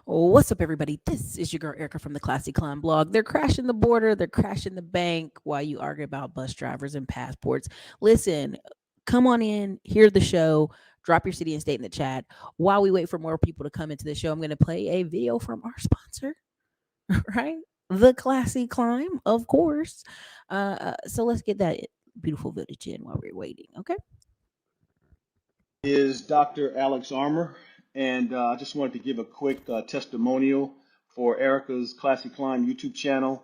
What's up, everybody? This is your girl Erica from the Classy Climb blog. They're crashing the border, they're crashing the bank while you argue about bus drivers and passports. Listen, come on in, hear the show, drop your city and state in the chat. While we wait for more people to come into the show, I'm going to play a video from our sponsor, right? The Classy Climb, of course. So let's get that beautiful footage in while we're waiting, okay? Is Dr. Alex Armour, and I just wanted to give a quick testimonial for Erica's Classy Climb YouTube channel.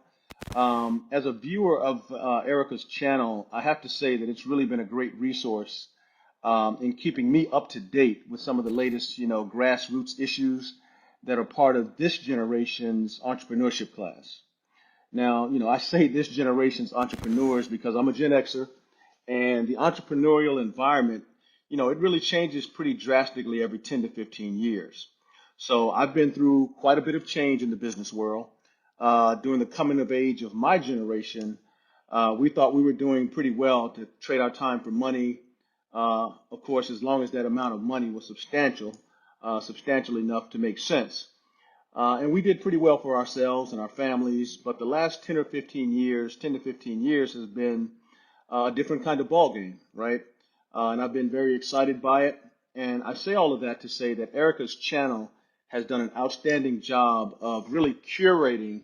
As a viewer of Erica's channel, I have to say that it's really been a great resource in keeping me up to date with some of the latest, grassroots issues that are part of this generation's entrepreneurship class. Now, I say this generation's entrepreneurs because I'm a Gen Xer, and the entrepreneurial environment, it really changes pretty drastically every 10 to 15 years. So I've been through quite a bit of change in the business world. During the coming of age of my generation, we thought we were doing pretty well to trade our time for money. Of course, as long as that amount of money was substantial enough to make sense. And we did pretty well for ourselves and our families, but the last 10 to 15 years has been a different kind of ball game, right? And I've been very excited by it. And I say all of that to say that Erica's channel has done an outstanding job of really curating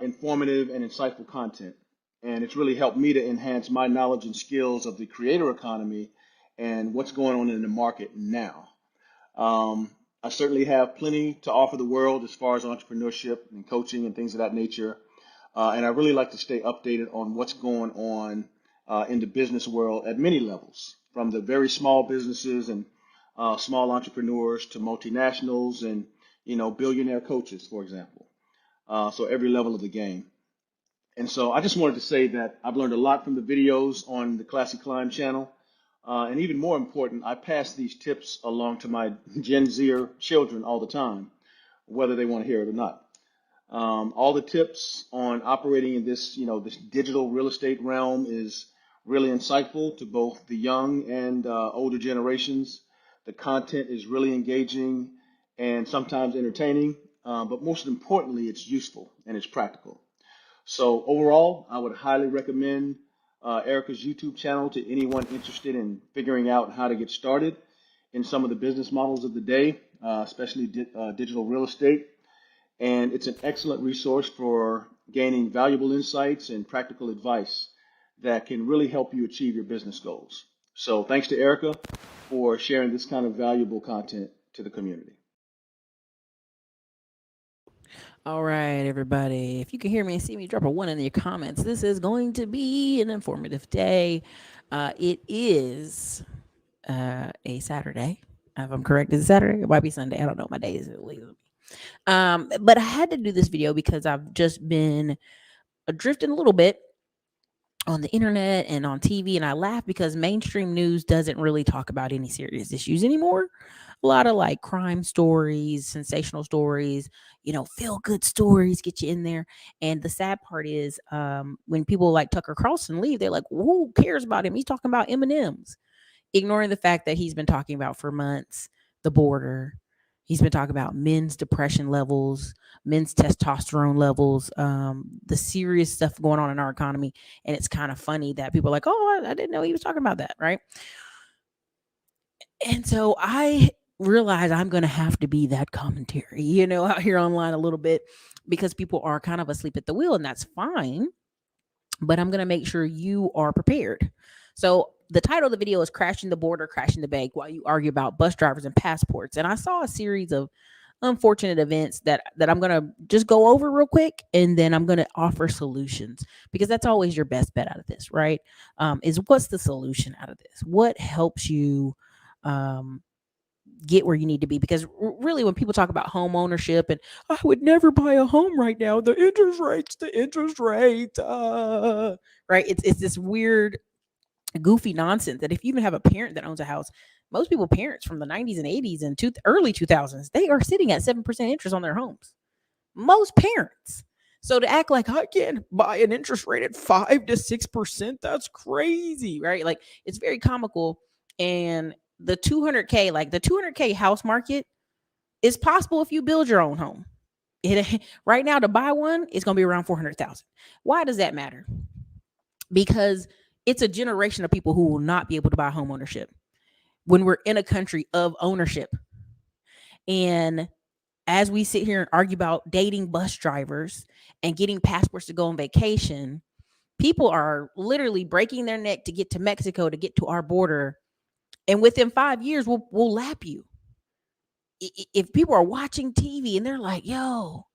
informative and insightful content. And it's really helped me to enhance my knowledge and skills of the creator economy and what's going on in the market now. I certainly have plenty to offer the world as far as entrepreneurship and coaching and things of that nature. And I really like to stay updated on what's going on in the business world at many levels, from the very small businesses and small entrepreneurs to multinationals and, billionaire coaches, for example. So every level of the game. And so I just wanted to say that I've learned a lot from the videos on the Classy Climb channel. And even more important, I pass these tips along to my Gen Zer children all the time, whether they want to hear it or not. All the tips on operating in this digital real estate realm is really insightful to both the young and older generations. The content is really engaging and sometimes entertaining, but most importantly, it's useful and it's practical. So overall, I would highly recommend Erica's YouTube channel to anyone interested in figuring out how to get started in some of the business models of the day, especially digital real estate. And it's an excellent resource for gaining valuable insights and practical advice that can really help you achieve your business goals. So thanks to Erica for sharing this kind of valuable content to the community. All right, everybody. If you can hear me and see me, drop a one in your comments. This is going to be an informative day. It is a Saturday. If I'm correct, is it Saturday? It might be Sunday. I don't know. My day is illegal. But I had to do this video because I've just been drifting a little bit on the internet and on TV, and I laugh because mainstream news doesn't really talk about any serious issues anymore. A lot of like crime stories, sensational stories, feel good stories get you in there. And the sad part is, when people like Tucker Carlson leave, they're like, "Who cares about him? He's talking about M&Ms," ignoring the fact that he's been talking about for months the border. He's been talking about men's depression levels, men's testosterone levels, the serious stuff going on in our economy. And it's kind of funny that people are like, "Oh, I didn't know he was talking about that," right? And so I realize I'm going to have to be that commentary, out here online a little bit, because people are kind of asleep at the wheel, and that's fine. But I'm going to make sure you are prepared. So the title of the video is "Crashing the Border, Crashing the Bank While You Argue About Bus Drivers and Passports." And I saw a series of unfortunate events that I'm going to just go over real quick, and then I'm going to offer solutions, because that's always your best bet out of this, right? Is what's the solution out of this? What helps you get where you need to be? Because really, when people talk about home ownership and "I would never buy a home right now, the interest rates, right? It's this weird, goofy nonsense that if you even have a parent that owns a house, most people, parents from the 90s and 80s and early 2000s, they are sitting at 7% interest on their homes. Most parents. So to act like I can't buy an interest rate at 5 to 6%, that's crazy, right? Like, it's very comical. And the 200K house market, It's possible if you build your own home. Right now to buy one, it's going to be around 400,000. Why does that matter? Because it's a generation of people who will not be able to buy home ownership when we're in a country of ownership. And as we sit here and argue about dating bus drivers and getting passports to go on vacation, people are literally breaking their neck to get to Mexico, to get to our border. And within 5 years, we'll lap you. If people are watching TV and they're like, yo,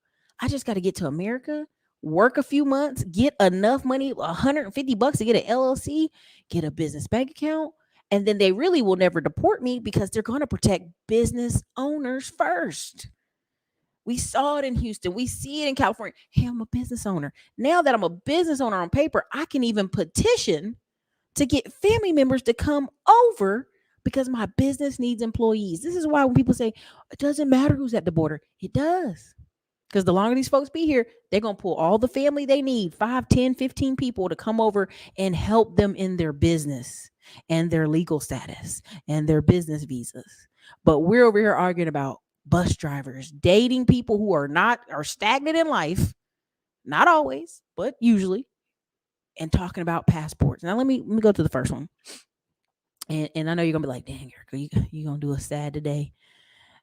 I just got to get to America, work a few months, get enough money, $150 to get an LLC, get a business bank account, and then they really will never deport me because they're going to protect business owners first. We saw it in Houston. We see it in California. Hey, I'm a business owner. Now that I'm a business owner on paper, I can even petition to get family members to come over because my business needs employees. This is why when people say it doesn't matter who's at the border, it does. Because the longer these folks be here, they're going to pull all the family they need, 5, 10, 15 people to come over and help them in their business and their legal status and their business visas. But we're over here arguing about bus drivers, dating people who are stagnant in life, not always, but usually, and talking about passports. Now let me go to the first one. And I know you're gonna be like, dang, Ericka, you gonna do a sad today?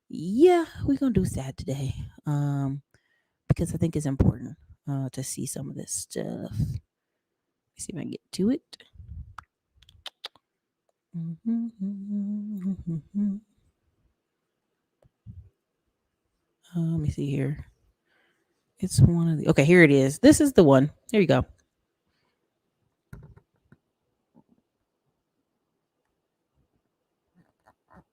Yeah, we're gonna do sad today. Because I think it's important to see some of this stuff. Let me see if I can get to it. Let me see here. It's one of the. Okay, here it is. This is the one. Here you go.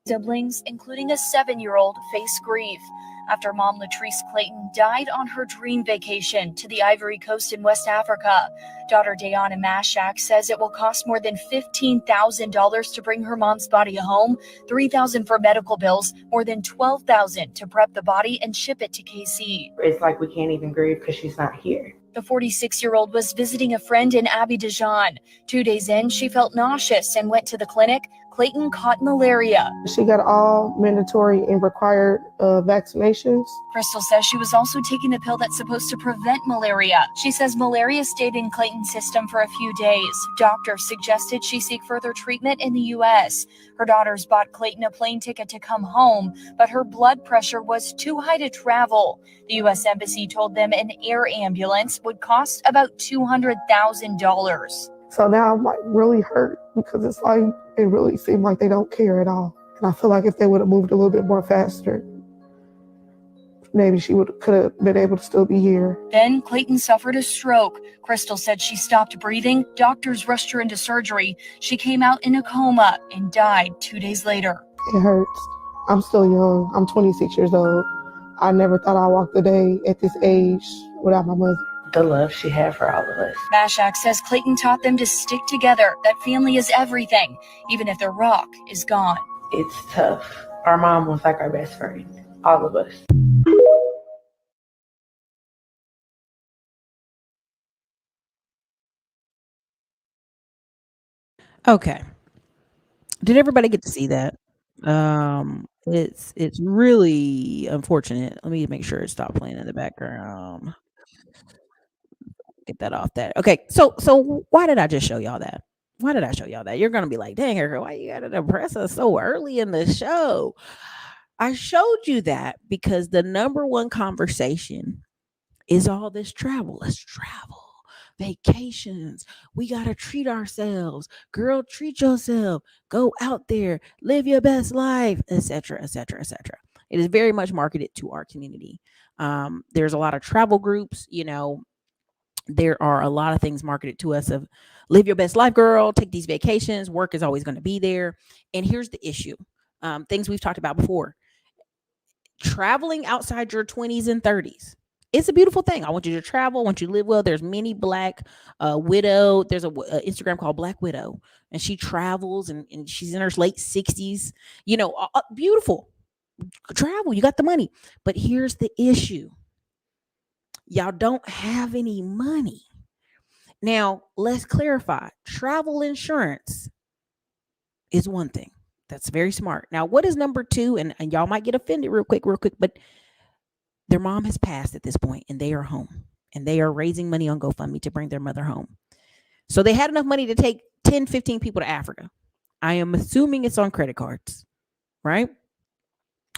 Siblings, including a 7-year-old, face grief after mom Latrice Clayton died on her dream vacation to the Ivory Coast in West Africa. Daughter Dayana Mashak says it will cost more than $15,000 to bring her mom's body home, $3,000 for medical bills, more than $12,000 to prep the body and ship it to KC. It's like we can't even grieve because she's not here. The 46-year-old was visiting a friend in Abidjan. 2 days in, she felt nauseous and went to the clinic. Clayton caught malaria. She got all mandatory and required vaccinations. Crystal says she was also taking a pill that's supposed to prevent malaria. She says malaria stayed in Clayton's system for a few days. Doctors suggested she seek further treatment in the U.S. Her daughters bought Clayton a plane ticket to come home, but her blood pressure was too high to travel. The U.S. Embassy told them an air ambulance would cost about $200,000. So now I'm like really hurt because it's like it really seemed like they don't care at all. And I feel like if they would have moved a little bit more faster, maybe she could have been able to still be here. Then Clayton suffered a stroke. Crystal said she stopped breathing. Doctors rushed her into surgery. She came out in a coma and died 2 days later. It hurts. I'm still young. I'm 26 years old. I never thought I'd walk the day at this age without my mother. The love she had for all of us. Mashak says Clayton taught them to stick together, that family is everything, even if their rock is gone. It's tough. Our mom was like our best friend, all of us. Okay. Did everybody get to see that? It's really unfortunate. Let me make sure it stopped playing in the background. Get that off that. Okay, so why did I just show y'all that? Why did I show y'all that? You're gonna be like, dang, Ericka, why you gotta depress us so early in the show? I showed you that because the number one conversation is all this travel. Let's travel. Vacations. We gotta treat ourselves. Girl, treat yourself. Go out there, live your best life, etc., etc., etc. It is very much marketed to our community. There's a lot of travel groups, there are a lot of things marketed to us of live your best life, girl, take these vacations, work is always going to be there. And here's the issue. Things we've talked about before. Traveling outside your 20s and 30s. It's a beautiful thing. I want you to travel. I want you to live well. There's many Black widow. There's a Instagram called Black Widow, and she travels and she's in her late 60s. Beautiful. Travel. You got the money. But here's the issue. Y'all don't have any money. Now, let's clarify. Travel insurance is one thing. That's very smart. Now, what is number two? And y'all might get offended real quick, but their mom has passed at this point and they are home and they are raising money on GoFundMe to bring their mother home. So they had enough money to take 10, 15 people to Africa. I am assuming it's on credit cards, right?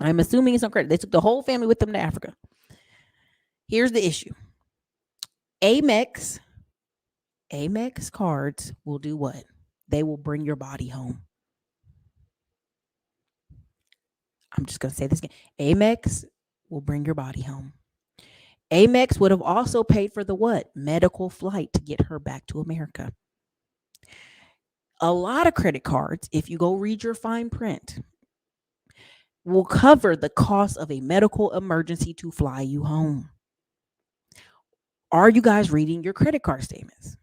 I'm assuming it's on credit. They took the whole family with them to Africa. Here's the issue. Amex cards will do what? They will bring your body home. I'm just going to say this again. Amex will bring your body home. Amex would have also paid for the what? Medical flight to get her back to America. A lot of credit cards, if you go read your fine print, will cover the cost of a medical emergency to fly you home. Are you guys reading your credit card statements?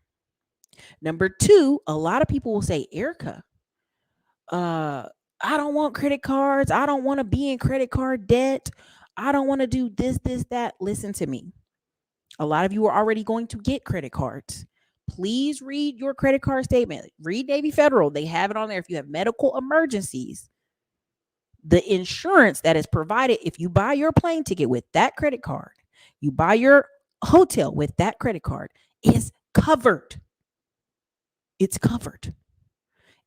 Number two, a lot of people will say, Ericka, I don't want credit cards. I don't want to be in credit card debt. I don't want to do this, that. Listen to me. A lot of you are already going to get credit cards. Please read your credit card statement. Read Navy Federal. They have it on there. If you have medical emergencies, the insurance that is provided, if you buy your plane ticket with that credit card, you buy your hotel with that credit card, is covered. It's covered.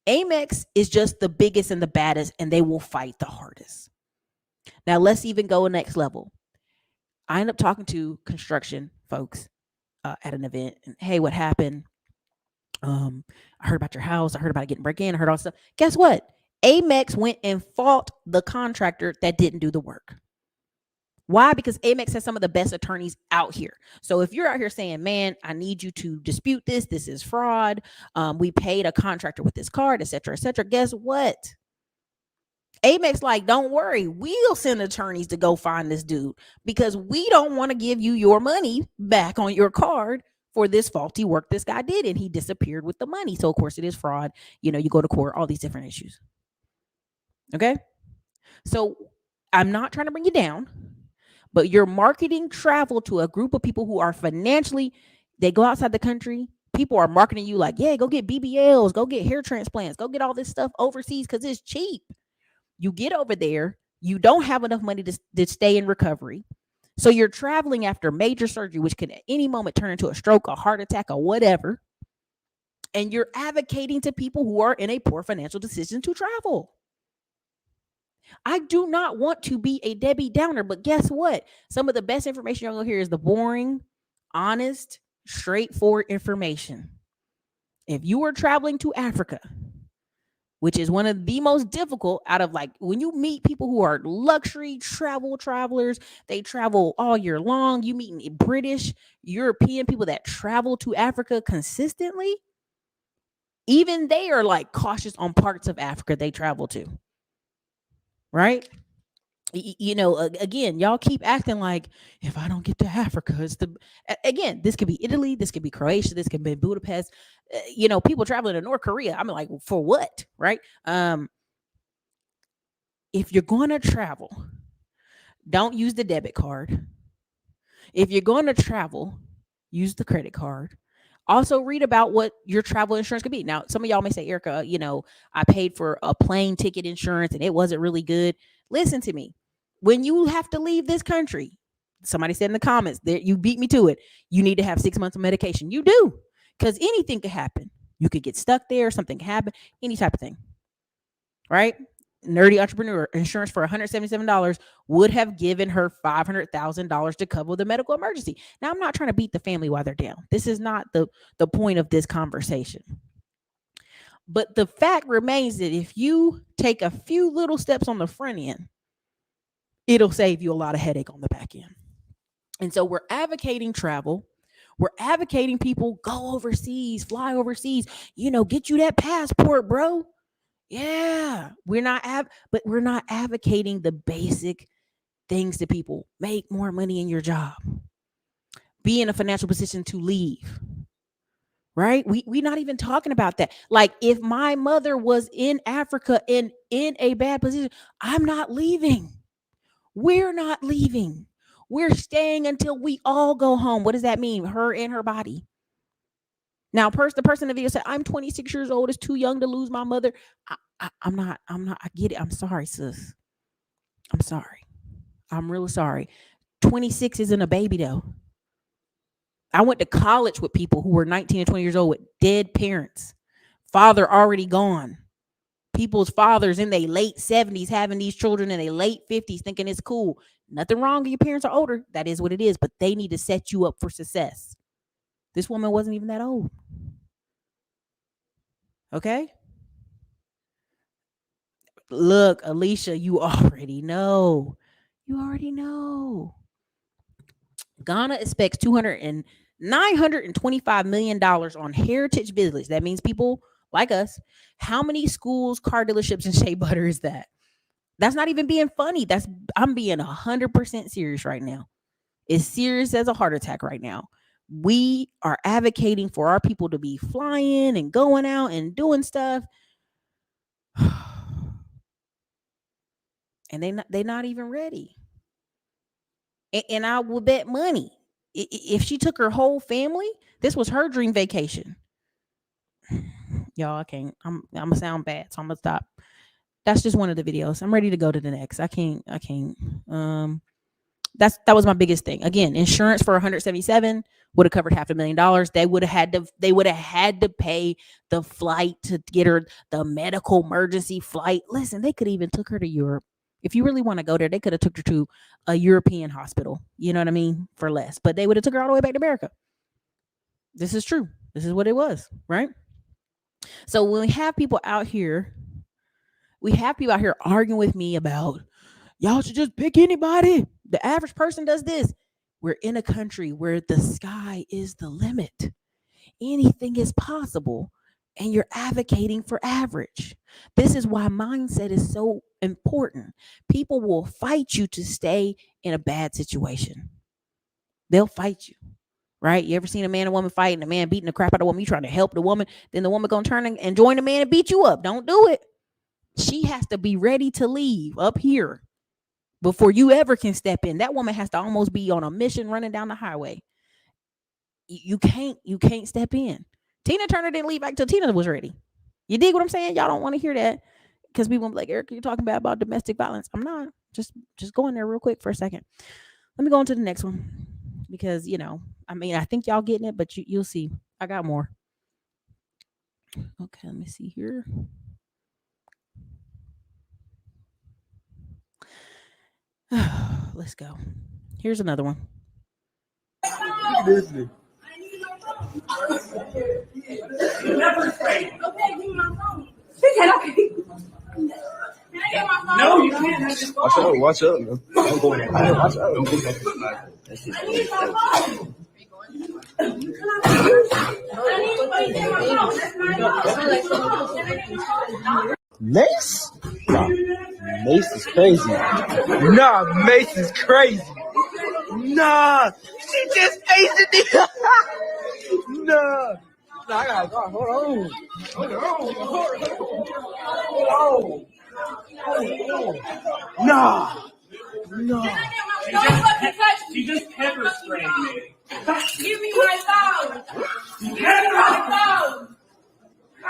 Amex is just the biggest and the baddest, and they will fight the hardest. Now, let's even go next level. I end up talking to construction folks at an event, and hey, what happened? I heard about your house. I heard about it getting break in. I heard all this stuff. Guess what? Amex went and fought the contractor that didn't do the work. Why? Because Amex has some of the best attorneys out here. So if you're out here saying, man, I need you to dispute this, this is fraud, we paid a contractor with this card, et cetera, guess what? Amex like, don't worry, we'll send attorneys to go find this dude because we don't want to give you your money back on your card for this faulty work this guy did, and he disappeared with the money. So of course it is fraud. You go to court, all these different issues. Okay? So I'm not trying to bring you down, but you're marketing travel to a group of people who are financially, they go outside the country. People are marketing you like, yeah, go get BBLs, go get hair transplants, go get all this stuff overseas because it's cheap. You get over there, you don't have enough money to stay in recovery. So you're traveling after major surgery, which can at any moment turn into a stroke, a heart attack, or whatever. And you're advocating to people who are in a poor financial decision to travel. I do not want to be a Debbie Downer, but guess what? Some of the best information you're going to hear is the boring, honest, straightforward information. If you are traveling to Africa, which is one of the most difficult out of when you meet people who are luxury travelers, they travel all year long. You meet British, European people that travel to Africa consistently. Even they are cautious on parts of Africa they travel to. Right? Again, y'all keep acting like if I don't get to Africa, again, this could be Italy, this could be Croatia, this could be Budapest. People traveling to North Korea. I'm like, for what? Right? If you're going to travel, don't use the debit card. If you're going to travel, use the credit card. Also read about what your travel insurance could be. Now, some of y'all may say, Ericka, I paid for a plane ticket insurance and it wasn't really good. Listen to me. When you have to leave this country, somebody said in the comments that you beat me to it. You need to have 6 months of medication. You do, because anything could happen. You could get stuck there. Something could happen. Any type of thing. Right? Nerdy entrepreneur insurance for $177 would have given her $500,000 to cover the medical emergency. Now, I'm not trying to beat the family while they're down. This is not the point of this conversation. But the fact remains that if you take a few little steps on the front end, it'll save you a lot of headache on the back end. And so we're advocating travel. We're advocating people go overseas, fly overseas, get you that passport, bro. Yeah, we're not advocating the basic things to people. Make more money in your job. Be in a financial position to leave. Right? We're not even talking about that. If my mother was in Africa and in a bad position, I'm not leaving. We're not leaving. We're staying until we all go home. What does that mean? Her and her body. Now, the person in the video said, I'm 26 years old. It's too young to lose my mother. I'm not. I get it. I'm sorry, sis. I'm sorry. I'm really sorry. 26 isn't a baby though. I went to college with people who were 19 and 20 years old with dead parents, father already gone. People's fathers in their late 70s having these children in their late 50s thinking it's cool. Nothing wrong if your parents are older. That is what it is, but they need to set you up for success. This woman wasn't even that old. Okay? Look, Alicia, you already know. You already know. Ghana expects 925 million dollars on heritage business. That means people like us. How many schools, car dealerships, and shea butter is that? That's not even being funny. I'm being 100% serious right now. It's serious as a heart attack right now. We are advocating for our people to be flying and going out and doing stuff, and they're not even ready. And I will bet money if she took her whole family, this was her dream vacation. Y'all, I can't. I'm gonna sound bad, so I'm gonna stop. That's just one of the videos. I'm ready to go to the next. I can't. That was my biggest thing. Again, insurance for 177 would have covered $500,000. They would have had to pay the flight to get her the medical emergency flight. Listen, they could even took her to Europe. If you really want to go there, they could have took her to a European hospital. You know what I mean? For less, but they would have took her all the way back to America. This is true. This is what it was, right? So when we have people out here arguing with me about y'all should just pick anybody. The average person does this. We're in a country where the sky is the limit. Anything is possible, and you're advocating for average. This is why mindset is so important. People will fight you to stay in a bad situation. They'll fight you, right? You ever seen a man and woman fight, and the man beating the crap out of the woman? You trying to help the woman, then the woman gonna turn and join the man and beat you up. Don't do it. She has to be ready to leave up here before you ever can step in. That woman has to almost be on a mission running down the highway. You can't step in. Tina Turner didn't leave back till Tina was ready. You dig what I'm saying? Y'all don't want to hear that because people be like, Ericka, you're talking about domestic violence. I'm not. Just going there real quick for a second. Let me go on to the next one because I think y'all getting it, but you'll see. I got more. Okay, let me see here. Let's go. Here's another one. Never say. Okay, give me my phone. She said, okay. Can I get my phone? No, you can't have your phone. Watch out. Don't go in there. Watch out. Don't go back to the back. I need my phone. I need my phone. That's my phone. Mace? Nah, Mace is crazy. Nah, Mace is crazy. Nah, she just faced it. Nah. Nah, I gotta go. Hold on. Nah. She just pepper sprayed me. Give me my phone. Give me my phone. Hey.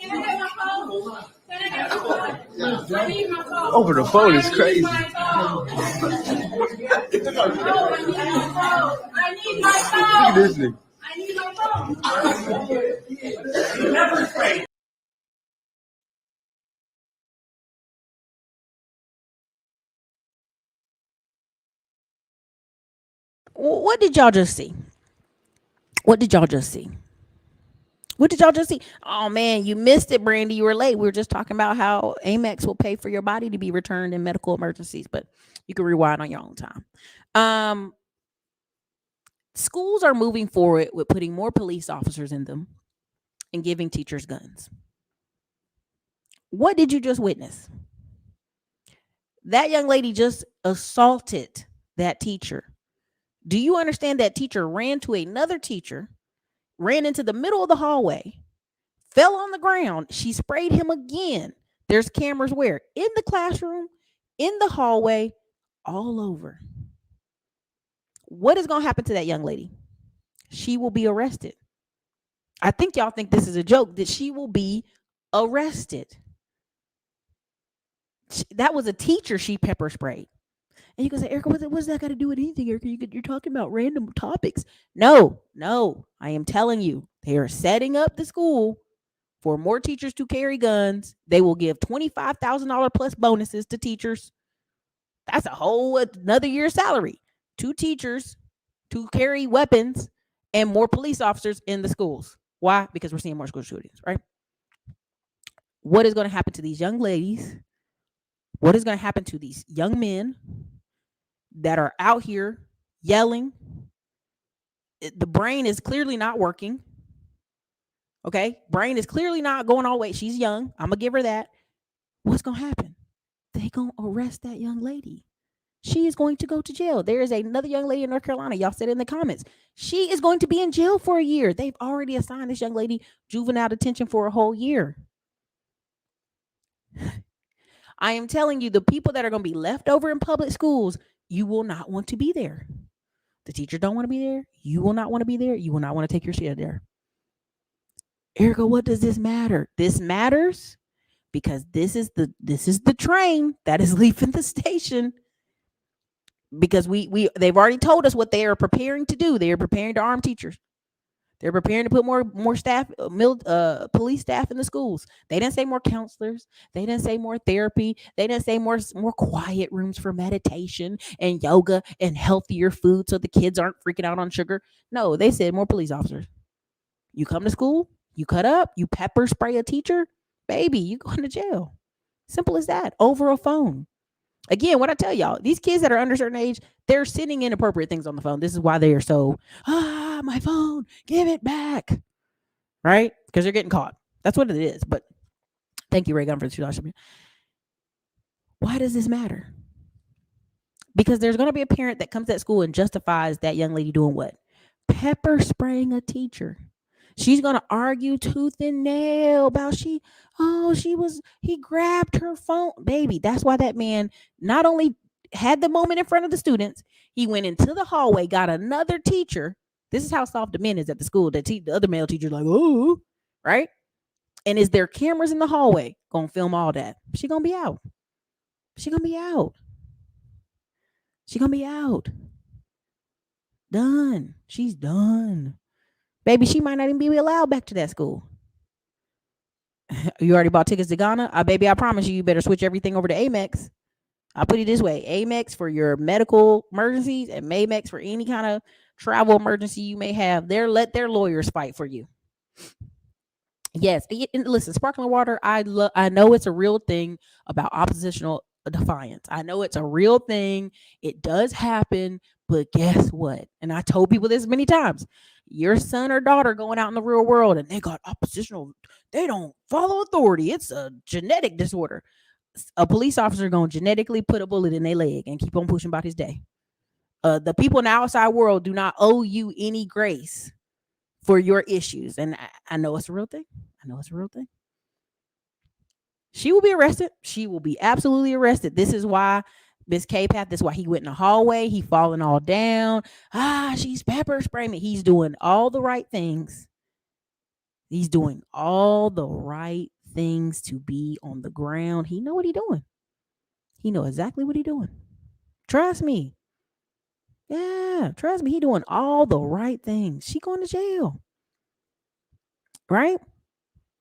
Can I get my phone? I need my phone. Over the phone is crazy. I need my phone. Look at this nigga. I need my phone. Pepper spray. What did y'all just see? What did y'all just see? Oh man, you missed it, Brandy. You were late. We were just talking about how Amex will pay for your body to be returned in medical emergencies, but you can rewind on your own time. Schools are moving forward with putting more police officers in them and giving teachers guns. What did you just witness? That young lady just assaulted that teacher. Do you understand that teacher ran to another teacher, ran into the middle of the hallway, fell on the ground. She sprayed him again. There's cameras where? In the classroom, in the hallway, all over. What is going to happen to that young lady? She will be arrested. I think y'all think this is a joke, that she will be arrested. That was a teacher she pepper sprayed. And you can say, Ericka, what's that got to do with anything, Ericka? You're talking about random topics. No, I am telling you, they are setting up the school for more teachers to carry guns. They will give $25,000 plus bonuses to teachers. That's a whole another year's salary. 2 teachers to carry weapons and more police officers in the schools. Why? Because we're seeing more school shootings, right? What is going to happen to these young ladies? What is going to happen to these young men that are out here yelling? The brain is clearly not working. Okay? Brain is clearly not going all the way. She's young. I'm going to give her that. What's going to happen? They going to arrest that young lady. She is going to go to jail. There is another young lady in North Carolina. Y'all said in the comments. She is going to be in jail for a year. They've already assigned this young lady juvenile detention for a whole year. I am telling you, the people that are going to be left over in public schools, you will not want to be there. The teachers don't want to be there. You will not want to be there. You will not want to take your shit there. Ericka, what does this matter? This matters because this is the train that is leaving the station. Because they've already told us what they are preparing to do. They are preparing to arm teachers. They're preparing to put more staff, police staff in the schools. They didn't say more counselors. They didn't say more therapy. They didn't say more quiet rooms for meditation and yoga and healthier food so the kids aren't freaking out on sugar. No, they said more police officers. You come to school, you cut up, you pepper spray a teacher, baby, you going to jail. Simple as that. Over a phone. Again, what I tell y'all, these kids that are under a certain age, they're sending inappropriate things on the phone. This is why they are so, my phone, give it back. Right? Because they're getting caught. That's what it is. But thank you, Ray Gunn, for the $2. Why does this matter? Because there's going to be a parent that comes to that school and justifies that young lady doing what? Pepper spraying a teacher. She's going to argue tooth and nail about he grabbed her phone. Baby, that's why that man not only had the moment in front of the students, he went into the hallway, got another teacher. This is how soft the men is at the school. The other male teacher's like, oh, right? And is there cameras in the hallway? Gonna film all that. She gonna be out. She gonna be out. She gonna be out. Done. She's done. Baby, she might not even be allowed back to that school. You already bought tickets to Ghana? Baby, I promise you better switch everything over to Amex. I'll put it this way. Amex for your medical emergencies and Mamex for any kind of travel emergency you may have. Let their lawyers fight for you. Yes. And listen, sparkling water, I know it's a real thing about oppositional defiance. I know it's a real thing. It does happen. But guess what? And I told people this many times. Your son or daughter going out in the real world and they got oppositional. They don't follow authority. It's a genetic disorder. A police officer going to genetically put a bullet in their leg and keep on pushing about his day. The people in the outside world do not owe you any grace for your issues. And I know it's a real thing. She will be arrested. She will be absolutely arrested. This is why Miss K-Path, this is why he went in the hallway. He falling all down. She's pepper spraying me. He's doing all the right things. He's doing all the right things to be on the ground. He know what he doing. He know exactly what he doing. Trust me. Yeah, trust me. He doing all the right things. She going to jail. Right?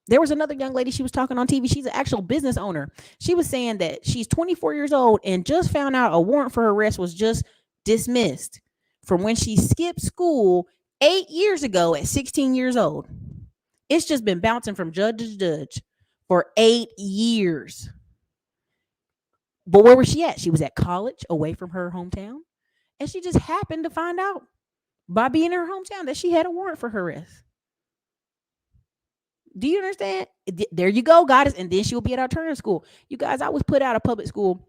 There was another young lady, she was talking on TV. She's an actual business owner. She was saying that she's 24 years old and just found out a warrant for her arrest was just dismissed from when she skipped school 8 years ago at 16 years old. It's just been bouncing from judge to judge for 8 years. But where was she at? She was at college away from her hometown. And she just happened to find out by being in her hometown that she had a warrant for her arrest. Do you understand? There you go, goddess. And then she will be at alternative school. You guys, I was put out of public school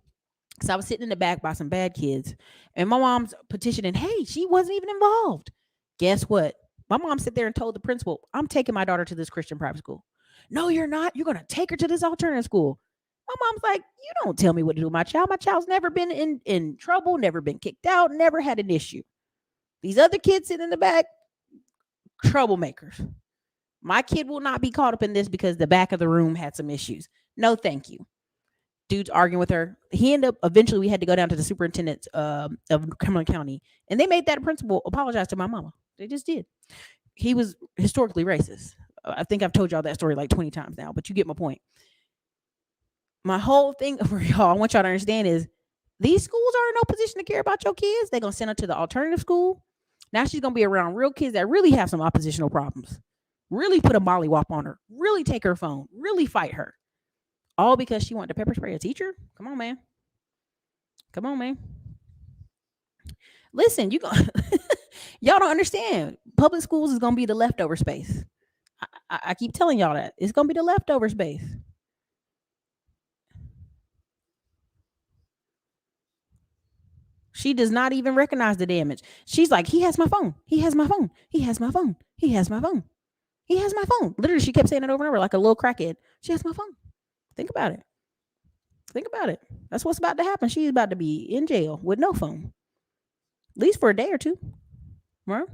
because I was sitting in the back by some bad kids. And my mom's petitioning, hey, she wasn't even involved. Guess what? My mom sat there and told the principal, I'm taking my daughter to this Christian private school. No, you're not. You're going to take her to this alternative school. My mom's like, you don't tell me what to do with my child. My child's never been in trouble, never been kicked out, never had an issue. These other kids sitting in the back, troublemakers. My kid will not be caught up in this because the back of the room had some issues. No, thank you. Dude's arguing with her. He ended up, eventually we had to go down to the superintendent of Cumberland County, and they made that principal apologize to my mama. They just did. He was historically racist. I think I've told y'all that story like 20 times now, but you get my point. My whole thing for y'all, I want y'all to understand is these schools are in no position to care about your kids. They're going to send her to the alternative school. Now she's going to be around real kids that really have some oppositional problems. Really put a mollywop on her. Really take her phone. Really fight her. All because she wanted to pepper spray a teacher? Come on, man. Come on, man. Listen, you go. Y'all don't understand. Public schools is gonna be the leftover space. I keep telling y'all that it's gonna be the leftover space. She does not even recognize the damage. She's like, he has my phone. He has my phone. He has my phone. He has my phone. He has my phone. Literally, she kept saying it over and over like a little crackhead. She has my phone. Think about it. Think about it. That's what's about to happen. She's about to be in jail with no phone, at least for a day or two. Right?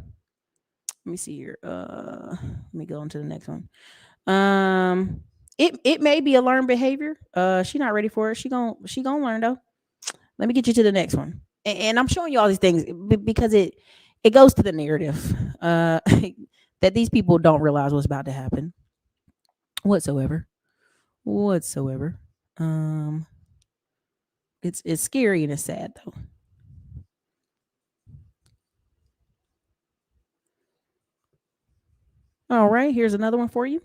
Let me see here. Let me go on to the next one. It may be a learned behavior. She not ready for it. She gonna learn though. Let me get you to the next one. And I'm showing you all these things because it goes to the narrative that these people don't realize what's about to happen whatsoever. It's scary and it's sad though. All right, here's another one for you.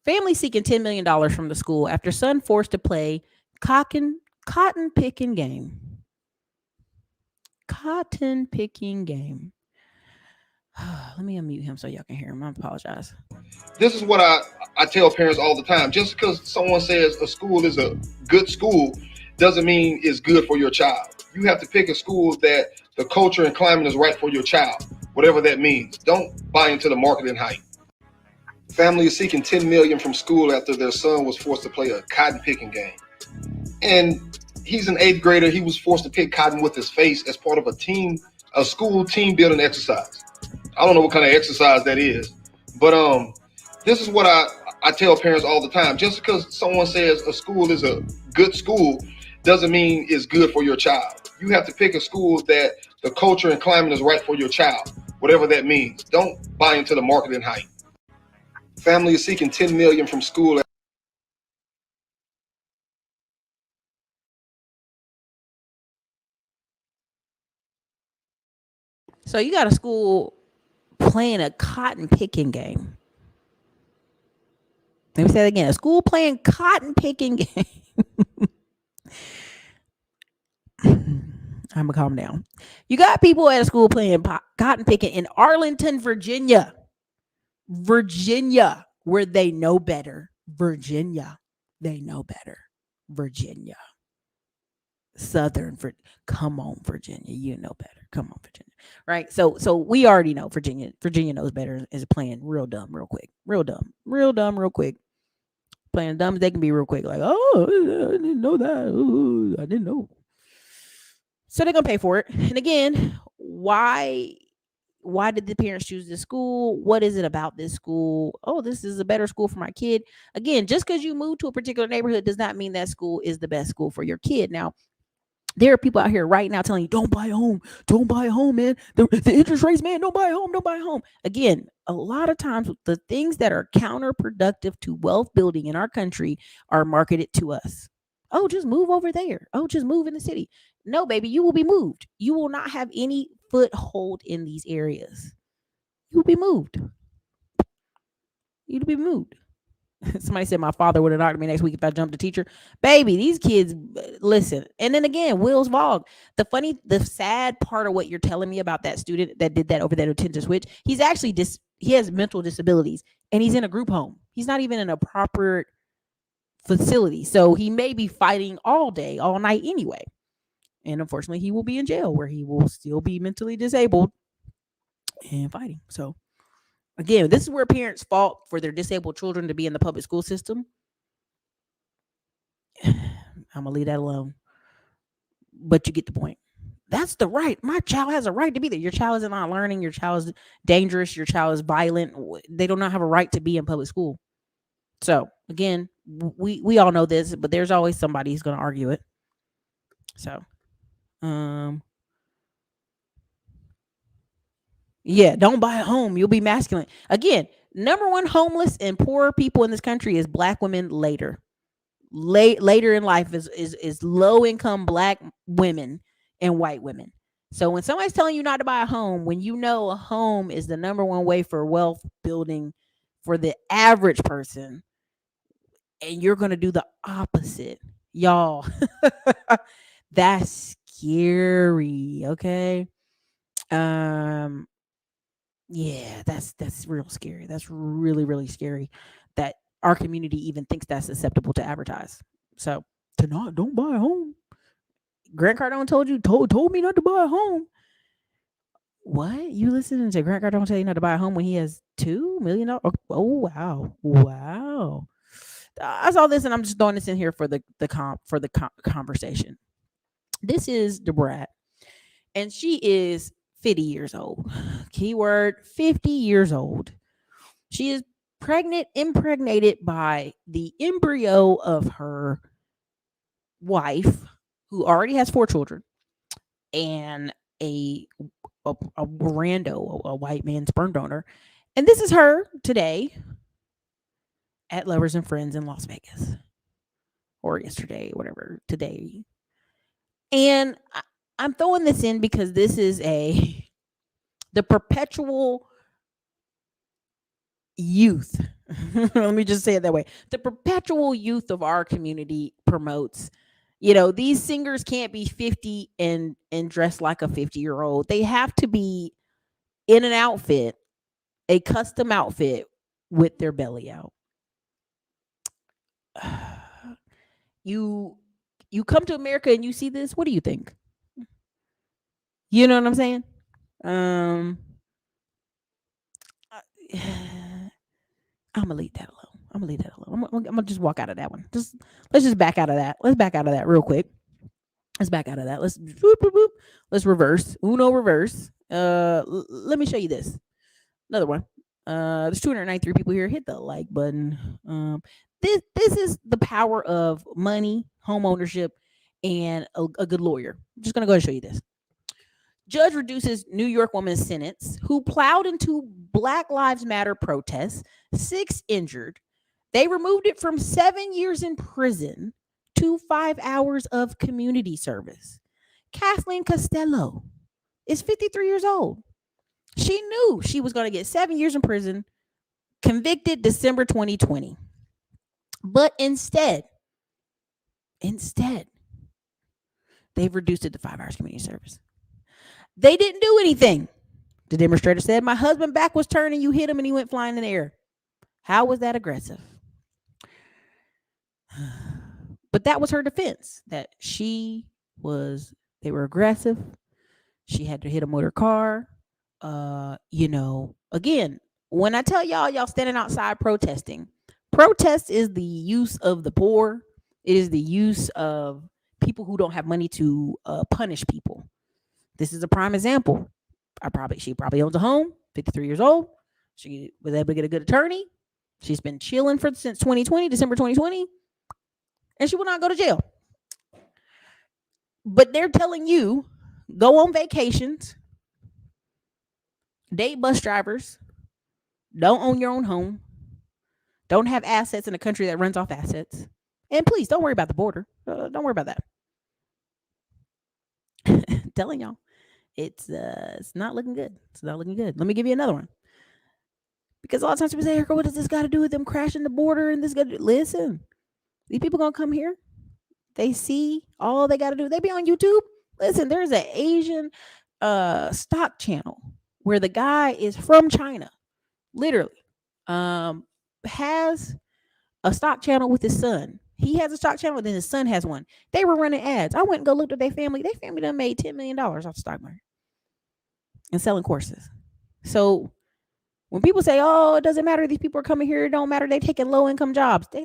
Family seeking $10 million from the school after son forced to play cotton picking game. Cotton picking game. Let me unmute him so y'all can hear him. I apologize. This is what I tell parents all the time. Just because someone says a school is a good school doesn't mean it's good for your child. You have to pick a school that the culture and climate is right for your child, whatever that means. Don't buy into the marketing hype. Family is seeking $10 million from school after their son was forced to play a cotton picking game. And he's an 8th grader. He was forced to pick cotton with his face as part of a school team building exercise. I don't know what kind of exercise that is, but this is what I tell parents all the time. Just because someone says a school is a good school doesn't mean it's good for your child. You have to pick a school that the culture and climate is right for your child, whatever that means. Don't buy into the marketing hype. Family is seeking $10 million from school. So you got a school playing a cotton picking game. Let me say that again. A school playing cotton picking game. I'm gonna calm down. You got people at a school playing cotton picking in Arlington, Virginia, where they know better. Virginia, they know better. Virginia, Southern. Come on, Virginia, you know better. Come on, Virginia. Right? So we already know Virginia. Virginia knows better. Is playing real dumb, real quick. Real dumb, real quick. Playing dumb, they can be real quick. Like, oh, I didn't know that. Ooh, I didn't know. So they're gonna pay for it. And again, why did the parents choose this school? What is it about this school? Oh, this is a better school for my kid. Again, just because you move to a particular neighborhood does not mean that school is the best school for your kid. Now, there are people out here right now telling you, don't buy a home, man. The interest rates, man, don't buy a home. Again, a lot of times the things that are counterproductive to wealth building in our country are marketed to us. Oh, just move over there. Oh, just move in the city. No, baby, you will be moved. You will not have any foothold in these areas. You will be moved. You'll be moved. Somebody said my father would have knocked me next week if I jumped a teacher. Baby, these kids, listen. And then again, Will's Vlog. The sad part of what you're telling me about that student that did that over there to switch, he's actually he has mental disabilities and he's in a group home. He's not even in a proper facility. So he may be fighting all day, all night anyway. And unfortunately, he will be in jail where he will still be mentally disabled and fighting. So again, this is where parents fault for their disabled children to be in the public school system. I'm gonna leave that alone. But you get the point. That's the right. My child has a right to be there. Your child is not learning. Your child is dangerous. Your child is violent. They do not have a right to be in public school. So again, we all know this, but there's always somebody who's going to argue it. So, yeah, don't buy a home. You'll be masculine. Again, number one homeless and poor people in this country is black women later. Later in life is low income black women and white women. So when somebody's telling you not to buy a home, when you know a home is the number one way for wealth building for the average person, and you're going to do the opposite, y'all, that's scary. Okay. Yeah, that's real scary. That's really, really scary that our community even thinks that's acceptable to advertise. So to not don't buy a home. Grant Cardone told me not to buy a home. What? You listening to Grant Cardone tell you not to buy a home when he has $2 million? Oh wow. Wow. I saw this and I'm just throwing this in here for the conversation. This is Debrat, and she is 50 years old. Keyword 50 years old. She is impregnated by the embryo of her wife, who already has 4 children, and a rando, a white man sperm donor. And this is her today at Lovers and Friends in Las Vegas. Or yesterday, whatever, today. And I'm throwing this in because this is the perpetual youth. Let me just say it that way. The perpetual youth of our community promotes, these singers can't be 50 and dress like a 50-year-old. They have to be in an outfit, a custom outfit with their belly out. You come to America and you see this, what do you think? You know what I'm saying? I'm gonna leave that alone. I'm gonna just walk out of that one. Let's just back out of that. Let's back out of that real quick. Let's back out of that. Let's boop, boop, boop. Let's reverse. Uno reverse. Let me show you this. Another one. There's 293 people here. Hit the like button. This is the power of money, home ownership, and a good lawyer. I'm just gonna go ahead and show you this. Judge reduces New York woman's sentence who plowed into Black Lives Matter protests, 6 injured. They removed it from 7 years in prison to 5 hours of community service. Kathleen Costello is 53 years old. She knew she was going to get 7 years in prison, convicted December 2020. But instead, they've reduced it to 5 hours community service. They didn't do anything. The demonstrator said, my husband back was turned and you hit him and he went flying in the air. How was that aggressive? But that was her defense, that they were aggressive. She had to hit him with her car. Again, when I tell y'all standing outside protesting, protest is the use of the poor. It is the use of people who don't have money to punish people. This is a prime example. She probably owns a home, 53 years old. She was able to get a good attorney. She's been chilling since 2020, December 2020, and she will not go to jail. But they're telling you, go on vacations, date bus drivers, don't own your own home, don't have assets in a country that runs off assets, and please don't worry about the border. Don't worry about that. Telling y'all, it's not looking good. It's not looking good. Let me give you another one. Because a lot of times people say, Ericka, what does this got to do with them crashing the border? And this got to listen, these people gonna come here. They see all they got to do. They be on YouTube. Listen, there's an Asian stock channel where the guy is from China, literally, has a stock channel with his son. He has a stock channel, and then his son has one. They were running ads. I went and go looked at their family. Their family done made $10 million off the stock market and selling courses. So when people say, oh, it doesn't matter, these people are coming here, it don't matter, they taking low income jobs. They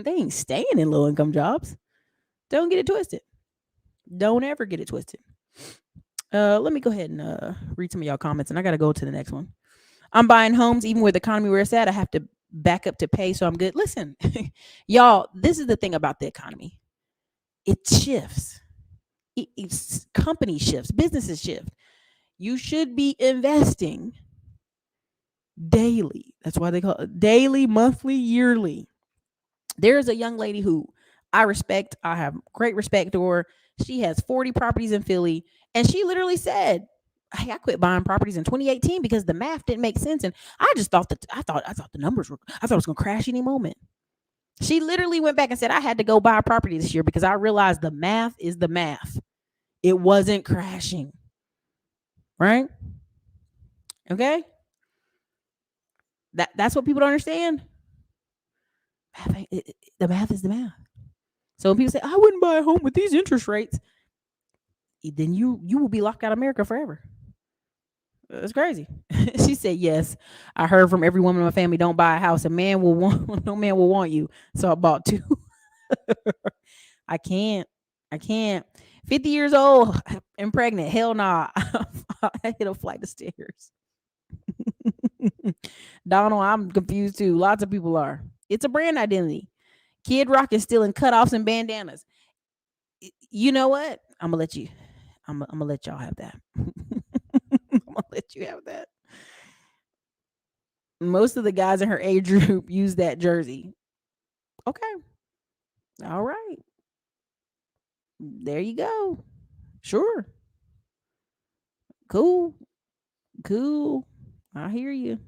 ain't staying in low income jobs. Don't get it twisted. Don't ever get it twisted. Let me go ahead and read some of y'all comments, and I got to go to the next one. I'm buying homes even with the economy where it's at. I have to back up to pay, so I'm good. Listen, y'all, this is the thing about the economy. It shifts. It's company shifts, businesses shift. You should be investing daily. That's why they call it daily, monthly, yearly. There's a young lady who I respect. I have great respect for her. She has 40 properties in Philly, and she literally said, "Hey, I quit buying properties in 2018 because the math didn't make sense, and I just thought that I thought the numbers were I thought it was gonna crash any moment." She literally went back and said, "I had to go buy a property this year because I realized the math is the math. It wasn't crashing." Right? Okay? That's what people don't understand. The math is the math. So when people say, "I wouldn't buy a home with these interest rates," then you will be locked out of America forever. That's crazy. She said, "Yes, I heard from every woman in my family, don't buy a house. A man will want no man will want you. So I bought two." I can't. I can't. 50 years old and pregnant. Hell nah. I hit a flight of stairs. Donald, I'm confused too. Lots of people are. It's a brand identity. Kid Rock is still in cutoffs and bandanas. You know what? I'm gonna let you. I'm gonna let y'all have that. I'm gonna let you have that. Most of the guys in her age group use that jersey. Okay. All right. There you go. Sure. Cool. Cool. I hear you.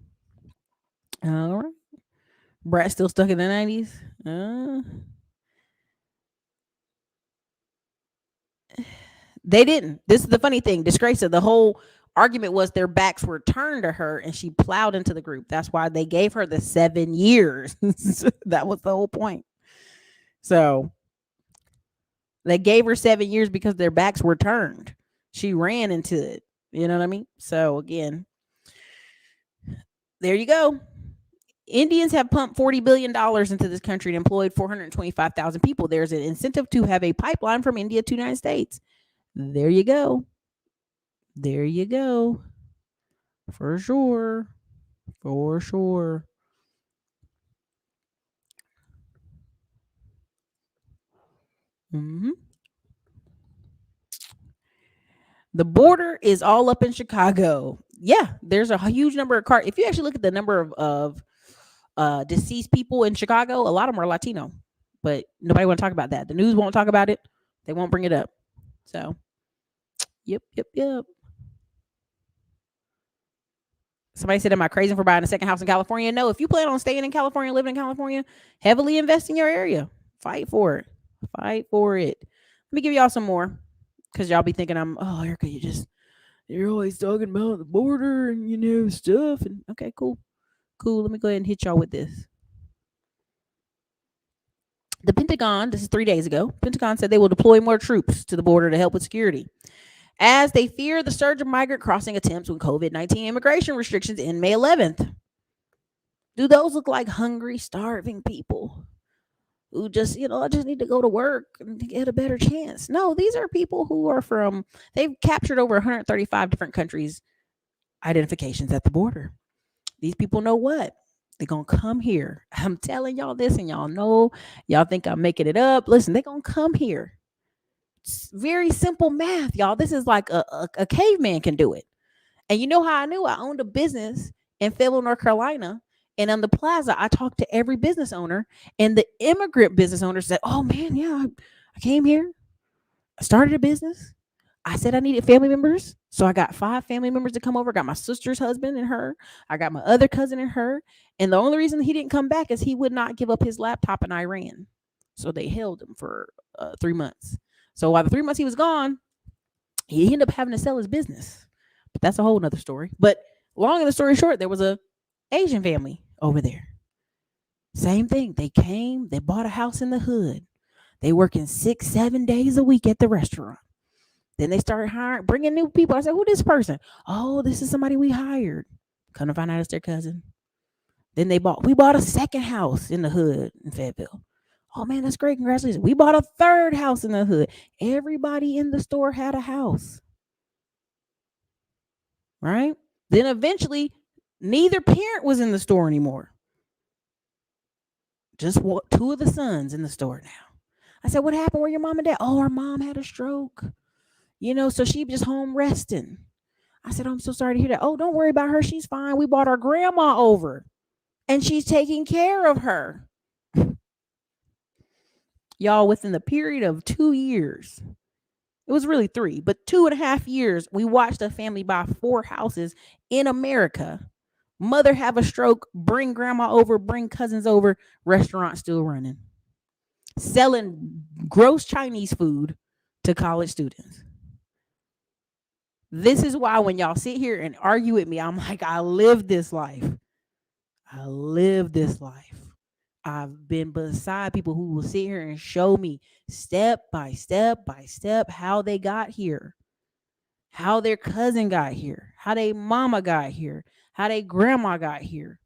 All right. Brat still stuck in the 90s. They didn't. This is the funny thing. Disgrace. The whole argument was their backs were turned to her and she plowed into the group. That's why they gave her the 7 years. That was the whole point. So they gave her 7 years because their backs were turned. She ran into it. You know what I mean? So again, there you go. Indians have pumped $40 billion into this country and employed 425,000 people. There's an incentive to have a pipeline from India to the United States. There you go. There you go. For sure. For sure. Mm-hmm. The border is all up in Chicago. Yeah, there's a huge number of cars. If you actually look at the number of deceased people in Chicago, a lot of them are Latino, but nobody want to talk about that. The news won't talk about it. They won't bring it up. So, yep. Somebody said, "Am I crazy for buying a second house in California?" No, if you plan on staying in California, living in California, heavily invest in your area. Fight for it. Fight for it. Let me give y'all some more because y'all be thinking Ericka, you're always talking about the border and stuff. And okay, cool. Let me go ahead and hit y'all with this. The Pentagon, this is 3 days ago, Pentagon said they will deploy more troops to the border to help with security as they fear the surge of migrant crossing attempts with COVID-19 immigration restrictions in May 11th. Do those look like hungry, starving people who just, I just need to go to work and get a better chance? No, these are people who are they've captured over 135 different countries' identifications at the border. These people know what? They're going to come here. I'm telling y'all this, and y'all think I'm making it up. Listen, they're going to come here. It's very simple math, y'all. This is like a caveman can do it. And you know how I knew? I owned a business in Fayetteville, North Carolina. And on the plaza, I talked to every business owner. And the immigrant business owner said, "Oh, man, yeah, I came here. I started a business. I said I needed family members. So I got 5 family members to come over. I got my sister's husband and her. I got my other cousin and her. And the only reason he didn't come back is he would not give up his laptop in Iran. So they held him for 3 months. So while the 3 months he was gone, he ended up having to sell his business. But that's a whole nother story. But long and the story short, there was a Asian family over there. Same thing. They came, they bought a house in the hood. They working 6-7 days a week at the restaurant. Then they started bringing new people. I said, "Who this person?" "Oh, this is somebody we hired." Come to find out it's their cousin. Then we bought a second house in the hood in Fayetteville. "Oh man, that's great. Congratulations." We bought a third house in the hood. Everybody in the store had a house. right? Then eventually, neither parent was in the store anymore. Just two of the sons in the store now. I said, what happened? Where your mom and dad? Oh, our mom had a stroke. So she just home resting. I said, oh, I'm so sorry to hear that. Oh, don't worry about her. She's fine. We brought our grandma over and she's taking care of her. Y'all, within the period of 2 years, it was really 3, but 2.5 years, we watched a family buy 4 houses in America. Mother have a stroke, bring grandma over, bring cousins over, restaurant still running. Selling gross Chinese food to college students. This is why when y'all sit here and argue with me, I'm like, I live this life. I live this life. I've been beside people who will sit here and show me step by step by step how they got here, how their cousin got here, how their mama got here, how their grandma got here.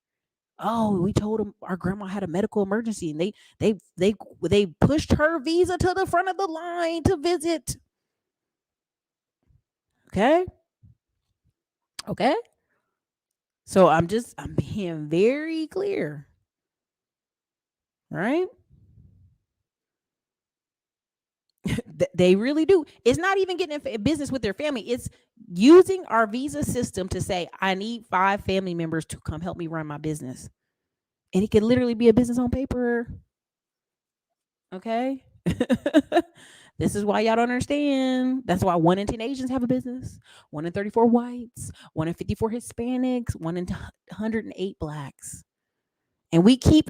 Oh, we told them our grandma had a medical emergency, and they pushed her visa to the front of the line to visit. Okay. So I'm being very clear, right? They really do. It's not even getting in business with their family. It's using our visa system to say, I need 5 family members to come help me run my business. And it could literally be a business on paper. Okay. This is why y'all don't understand. That's why 1 in 10 Asians have a business, 1 in 34 whites, 1 in 54 Hispanics, 1 in 108 blacks. And we keep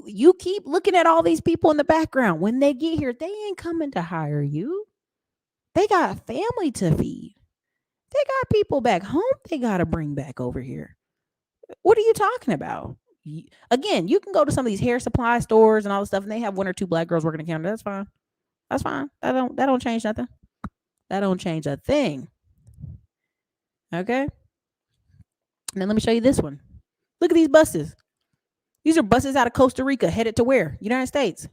you keep looking at all these people in the background. When they get here, they ain't coming to hire you. They got family to feed. They got people back home they got to bring back over here. What are you talking about? Again, you can go to some of these hair supply stores and all this stuff, and they have 1 or 2 black girls working the counter. That's fine. That's fine. That don't change nothing. That don't change a thing. Okay. And then let me show you this one. Look at these buses. These are buses out of Costa Rica headed to where? United States.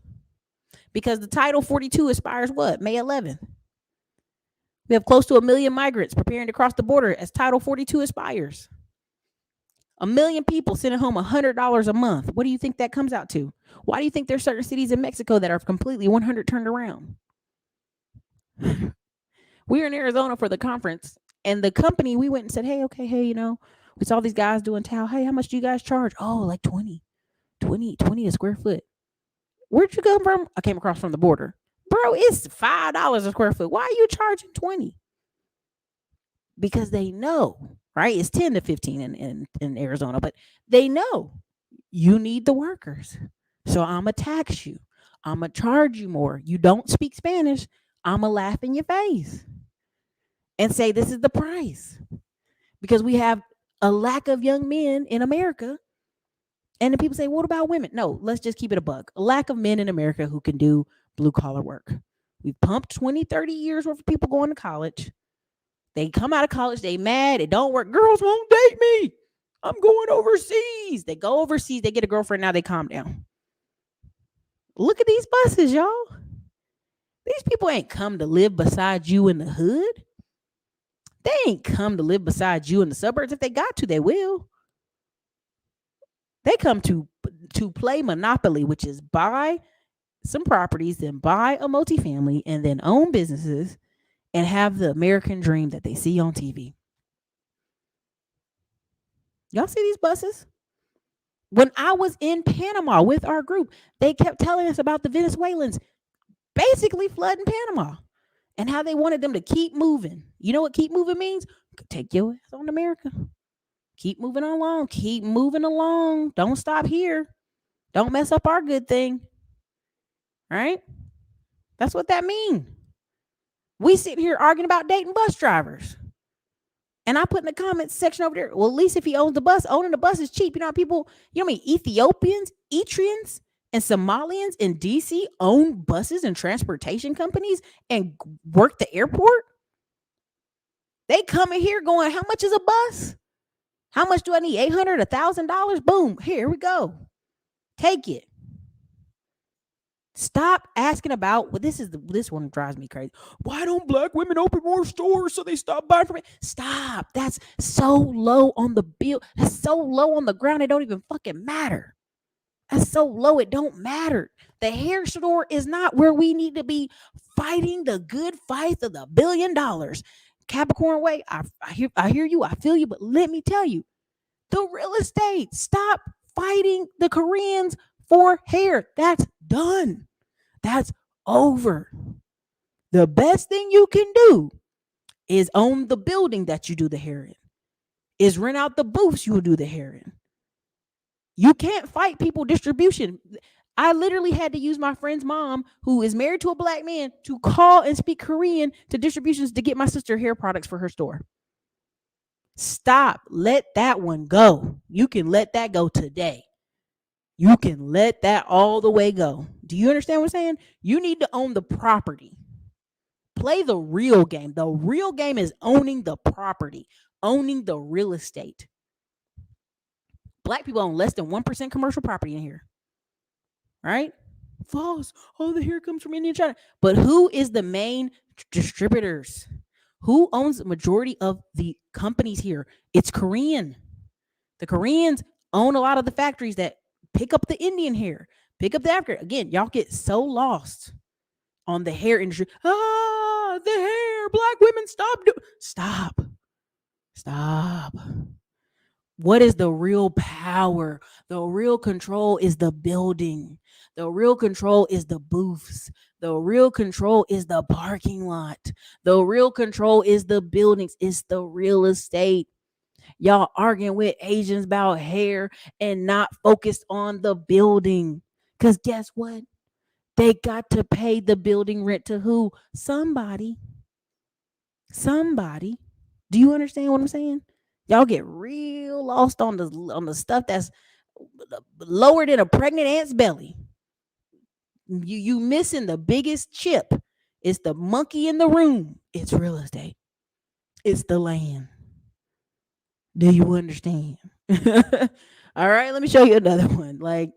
Because the Title 42 expires what? May 11th. We have close to 1 million migrants preparing to cross the border as Title 42 expires. 1 million people sending home $100 a month. What do you think that comes out to? Why do you think there's certain cities in Mexico that are completely 100 turned around? We were in Arizona for the conference, and the company, we went and said, hey, we saw these guys doing towel. Hey, how much do you guys charge? Oh, like 20 a square foot. Where'd you come from? I came across from the border. Bro, it's $5 a square foot. Why are you charging 20? Because they know, right? It's 10 to 15 in Arizona, but they know you need the workers. So I'm going to tax you. I'm going to charge you more. You don't speak Spanish. I'm going to laugh in your face and say, this is the price. Because we have a lack of young men in America. And then people say, what about women? No, let's just keep it a buck. A lack of men in America who can do blue collar work. We've pumped 20, 30 years worth of people going to college. They come out of college, they mad, it don't work. Girls won't date me. I'm going overseas. They go overseas, they get a girlfriend, now they calm down. Look at these buses, y'all. These people ain't come to live beside you in the hood. They ain't come to live beside you in the suburbs. If they got to, they will. They come to play Monopoly, which is buy some properties, then buy a multifamily, and then own businesses and have the American dream that they see on TV. Y'all see these buses? When I was in Panama with our group, they kept telling us about the Venezuelans basically flooding Panama and how they wanted them to keep moving. You know what keep moving means? Take your ass on America. Keep moving along. Keep moving along. Don't stop here. Don't mess up our good thing. Right? That's what that means. We sit here arguing about dating bus drivers. And I put in the comments section over there, well, at least if he owns the bus, owning the bus is cheap. You know how people, Ethiopians, Eritreans, and Somalians in DC own buses and transportation companies and work the airport? They come in here going, how much is a bus? How much do I need? $800, $1,000? Boom, here we go. Take it. Stop asking about. Well, this one drives me crazy. Why don't black women open more stores so they stop buying from it? Stop. That's so low on the bill. That's so low on the ground. It don't even fucking matter. That's so low. It don't matter. The hair store is not where we need to be fighting the good fight of the $1 billion. Capricorn way. I hear you. I feel you. But let me tell you, the real estate. Stop fighting the Koreans for hair. That's done. That's over. The best thing you can do is own the building that you do the hair in, is rent out the booths you will do the hair in. You can't fight people distribution. I literally had to use my friend's mom, who is married to a black man, to call and speak Korean to distributions to get my sister hair products for her store. Stop. Let that one go. You can let that go today. You can let that all the way go. Do you understand what I'm saying? You need to own the property. Play the real game. The real game is owning the property, owning the real estate. Black people own less than 1% commercial property in here. Right? False. Oh, the hair comes from India and China. But who is the main distributors? Who owns the majority of the companies here? It's Korean. The Koreans own a lot of the factories that pick up the Indian hair, pick up the African. Again, y'all get so lost on the hair industry. The hair, black women, stop. What is the real power? The real control is the building. The real control is the booths. The real control is the parking lot. The real control is the buildings. It's the real estate. Y'all arguing with Asians about hair and not focused on the building. Because guess what? They got to pay the building rent to who? Somebody. Do you understand what I'm saying? Y'all get real lost on the stuff that's lower than a pregnant ant's belly. You missing the biggest chip. It's the monkey in the room. It's real estate. It's the land. Do you understand? All right, let me show you another one.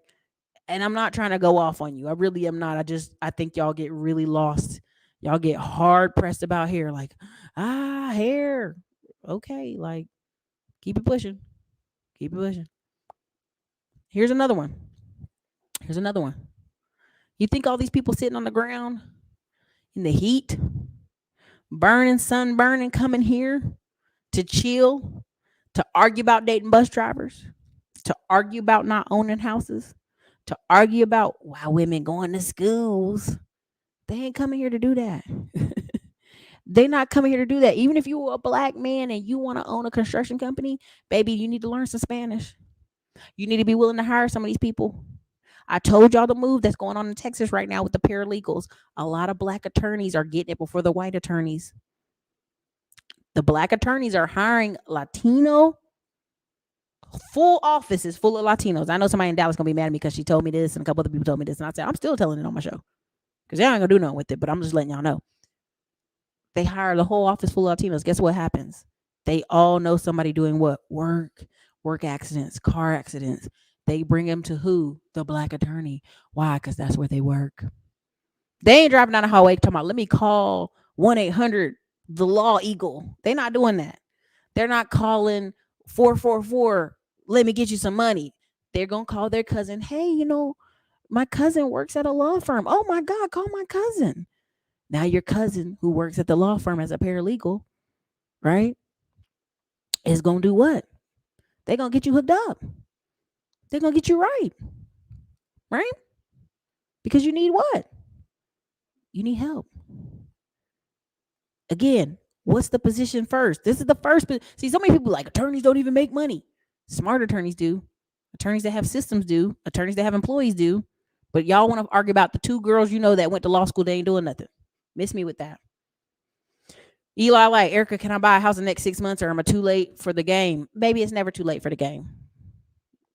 And I'm not trying to go off on you. I really am not. I think y'all get really lost. Y'all get hard pressed about hair. Hair. Okay, keep it pushing. Keep it pushing. Here's another one. You think all these people sitting on the ground in the heat, sunburning, coming here to chill, to argue about dating bus drivers, to argue about not owning houses, to argue about why women going to schools? They ain't coming here to do that. They're not coming here to do that. Even if you're a black man and you want to own a construction company, baby, you need to learn some Spanish. You need to be willing to hire some of these people. I told y'all the move that's going on in Texas right now with the paralegals. A lot of black attorneys are getting it before the white attorneys. The black attorneys are hiring Latino full offices full of Latinos. I know somebody in Dallas gonna be mad at me because she told me this and a couple other people told me this, and I said I'm still telling it on my show because y'all ain't gonna do nothing with it. But I'm just letting y'all know. They hire the whole office full of Latinos. Guess what happens? They all know somebody doing what? Work accidents, car accidents. They bring them to who? The black attorney. Why? Because that's where they work. They ain't driving down the highway talking about, let me call 1-800 the Law Eagle. They're not doing that. They're not calling 444, let me get you some money. They're going to call their cousin. Hey, my cousin works at a law firm. Oh my God, call my cousin. Now your cousin who works at the law firm as a paralegal, right, is going to do what? They're going to get you hooked up. They're going to get you right? Because you need what? You need help. Again, what's the position first? This is the first. See, so many people attorneys don't even make money. Smart attorneys do. Attorneys that have systems do. Attorneys that have employees do. But y'all want to argue about the two girls that went to law school, they ain't doing nothing. Miss me with that. Eli, Ericka, can I buy a house in the next 6 months or am I too late for the game? Baby, it's never too late for the game.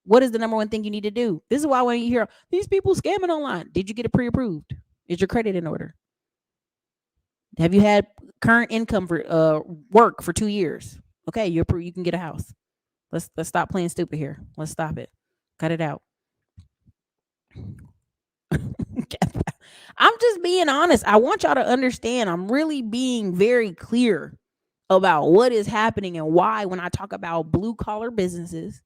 What is the number one thing you need to do? This is why when you hear these people scamming online, did you get it pre-approved? Is your credit in order? Have you had current income for work for 2 years? Okay, you can get a house. Let's stop playing stupid here. Let's stop it. Cut it out. I'm just being honest. I want y'all to understand. I'm really being very clear about what is happening and why when I talk about blue collar businesses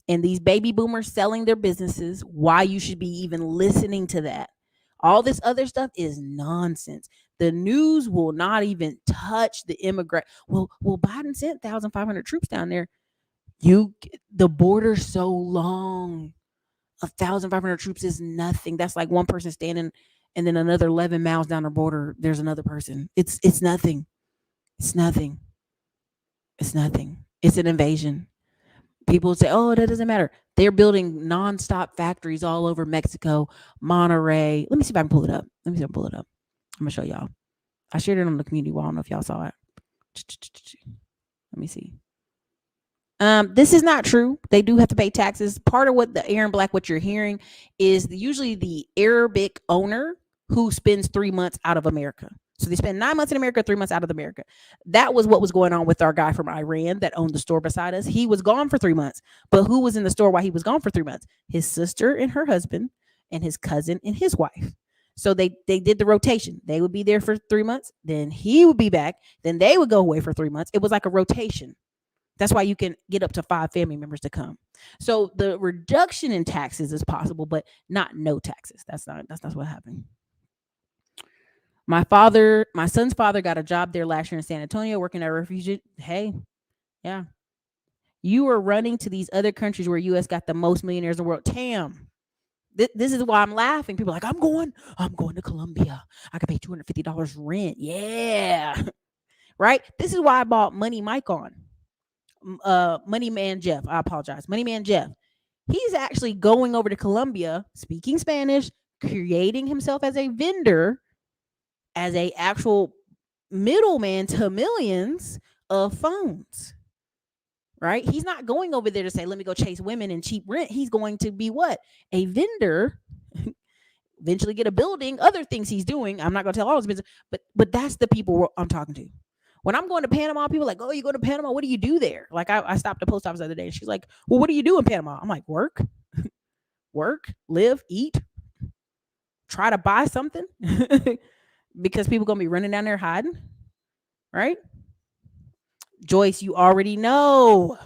and these baby boomers selling their businesses, why you should be even listening to that. All this other stuff is nonsense. The news will not even touch the immigrant. Well, Biden sent 1,500 troops down there. The border's so long. 1,500 troops is nothing. That's like one person standing, and then another 11 miles down the border, there's another person. It's nothing. It's nothing. It's nothing. It's an invasion. People say, "Oh, that doesn't matter." They're building nonstop factories all over Mexico, Monterey. Let me see if I can pull it up. Let me see if I can pull it up. I'm gonna show y'all. I shared it on the community wall. I don't know if y'all saw it. Let me see. This is not true. They do have to pay taxes. Part of what the Aaron Black, what you're hearing, is usually the Arabic owner who spends 3 months out of America. So they spend 9 months in America, 3 months out of America. That was what was going on with our guy from Iran that owned the store beside us. He was gone for 3 months, but who was in the store while he was gone for 3 months? His sister and her husband, and his cousin and his wife. So they did the rotation. They would be there for 3 months, then he would be back, then they would go away for 3 months. It was like a rotation. That's why you can get up to 5 family members to come. So the reduction in taxes is possible, but not no taxes. That's not what happened. My son's father got a job there last year in San Antonio working at a refugee. Hey, yeah. You are running to these other countries where US got the most millionaires in the world. Tam. This is why I'm laughing. People are like, I'm going to Colombia. I can pay $250 rent. Yeah. Right? This is why I bought Money Mike on. Money Man Jeff. I apologize. Money Man Jeff. He's actually going over to Colombia, speaking Spanish, creating himself as a vendor, as a actual middleman to millions of phones. Right? He's not going over there to say, let me go chase women and cheap rent. He's going to be what? A vendor, eventually get a building, other things he's doing. I'm not going to tell all his business, but that's the people I'm talking to. When I'm going to Panama, people are like, oh, you go to Panama? What do you do there? Like I stopped at the post office the other day and she's like, well, what do you do in Panama? I'm like, work, live, eat, try to buy something because people going to be running down there hiding, right? Joyce, you already know.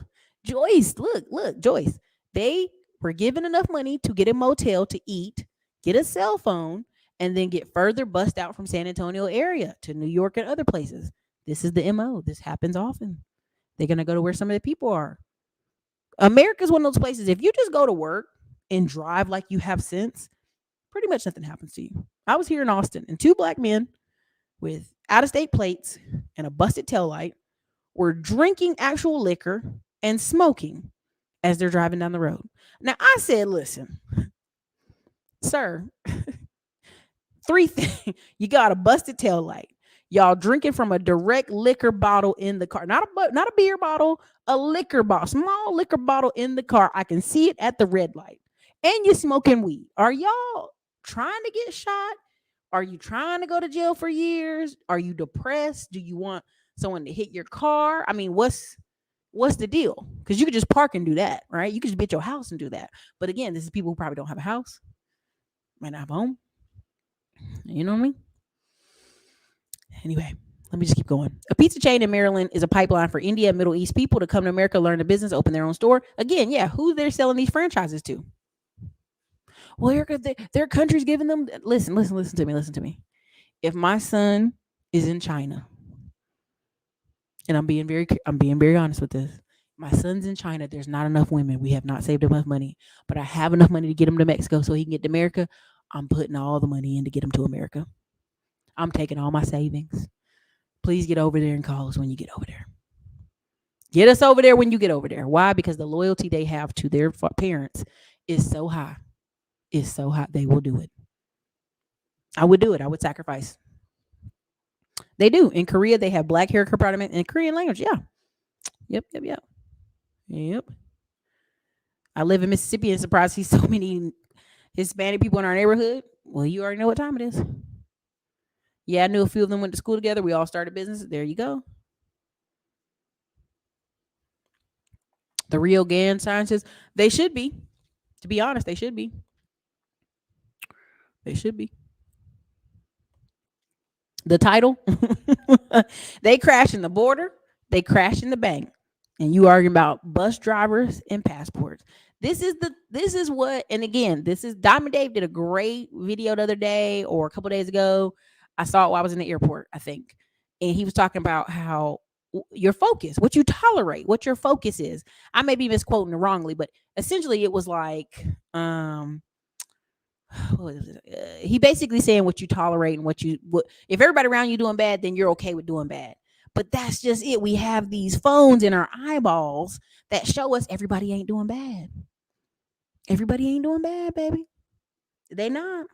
Joyce, look, Joyce. They were given enough money to get a motel to eat, get a cell phone, and then get further bussed out from San Antonio area to New York and other places. This is the MO. This happens often. They're going to go to where some of the people are. America's one of those places. If you just go to work and drive like you have sense, pretty much nothing happens to you. I was here in Austin and 2 black men with out-of-state plates and a busted taillight were drinking actual liquor and smoking as they're driving down the road. Now, I said, listen, sir, 3 things. You got a busted taillight. Y'all drinking from a direct liquor bottle in the car. Not a beer bottle, a liquor bottle, small liquor bottle in the car. I can see it at the red light. And you're smoking weed. Are y'all trying to get shot? Are you trying to go to jail for years? Are you depressed? Do you want someone to hit your car? I mean, what's the deal? Because you could just park and do that, right? You could just be at your house and do that. But again, this is people who probably don't have a house, might not have a home. You know what I mean? Anyway, let me just keep going. A pizza chain in Maryland is a pipeline for India and Middle East people to come to America, learn the business, open their own store. Again, yeah, who they're selling these franchises to? Well, Ericka, their country's giving them. Listen to me. If my son is in China, and I'm being very honest with this. My son's in China. There's not enough women. We have not saved enough money, but I have enough money to get him to Mexico so he can get to America. I'm putting all the money in to get him to America. I'm taking all my savings. Please get over there and call us when you get over there. Get us over there when you get over there. Why? Because the loyalty they have to their parents is so high. It's so high. They will do it. I would do it. I would sacrifice. They do. In Korea, they have black hair department in Korean language. Yeah. Yep. I live in Mississippi and surprised see so many Hispanic people in our neighborhood. Well, you already know what time it is. Yeah, I knew a few of them went to school together. We all started business. There you go. The Rio Grande scientists, they should be. To be honest, they should be. They should be. The title. They crash in the border, they crash in the bank, and you arguing about bus drivers and passports. This is what, and again, this is Diamond Dave did a great video the other day or a couple days ago. I saw it while I was in the airport, I think. And he was talking about how your focus, what you tolerate, what your focus is. I may be misquoting it wrongly, but essentially it was like what is it? He basically saying what you tolerate and what if everybody around you doing bad, then you're okay with doing bad. But that's just it. We have these phones in our eyeballs that show us everybody ain't doing bad. Everybody ain't doing bad, baby. They not.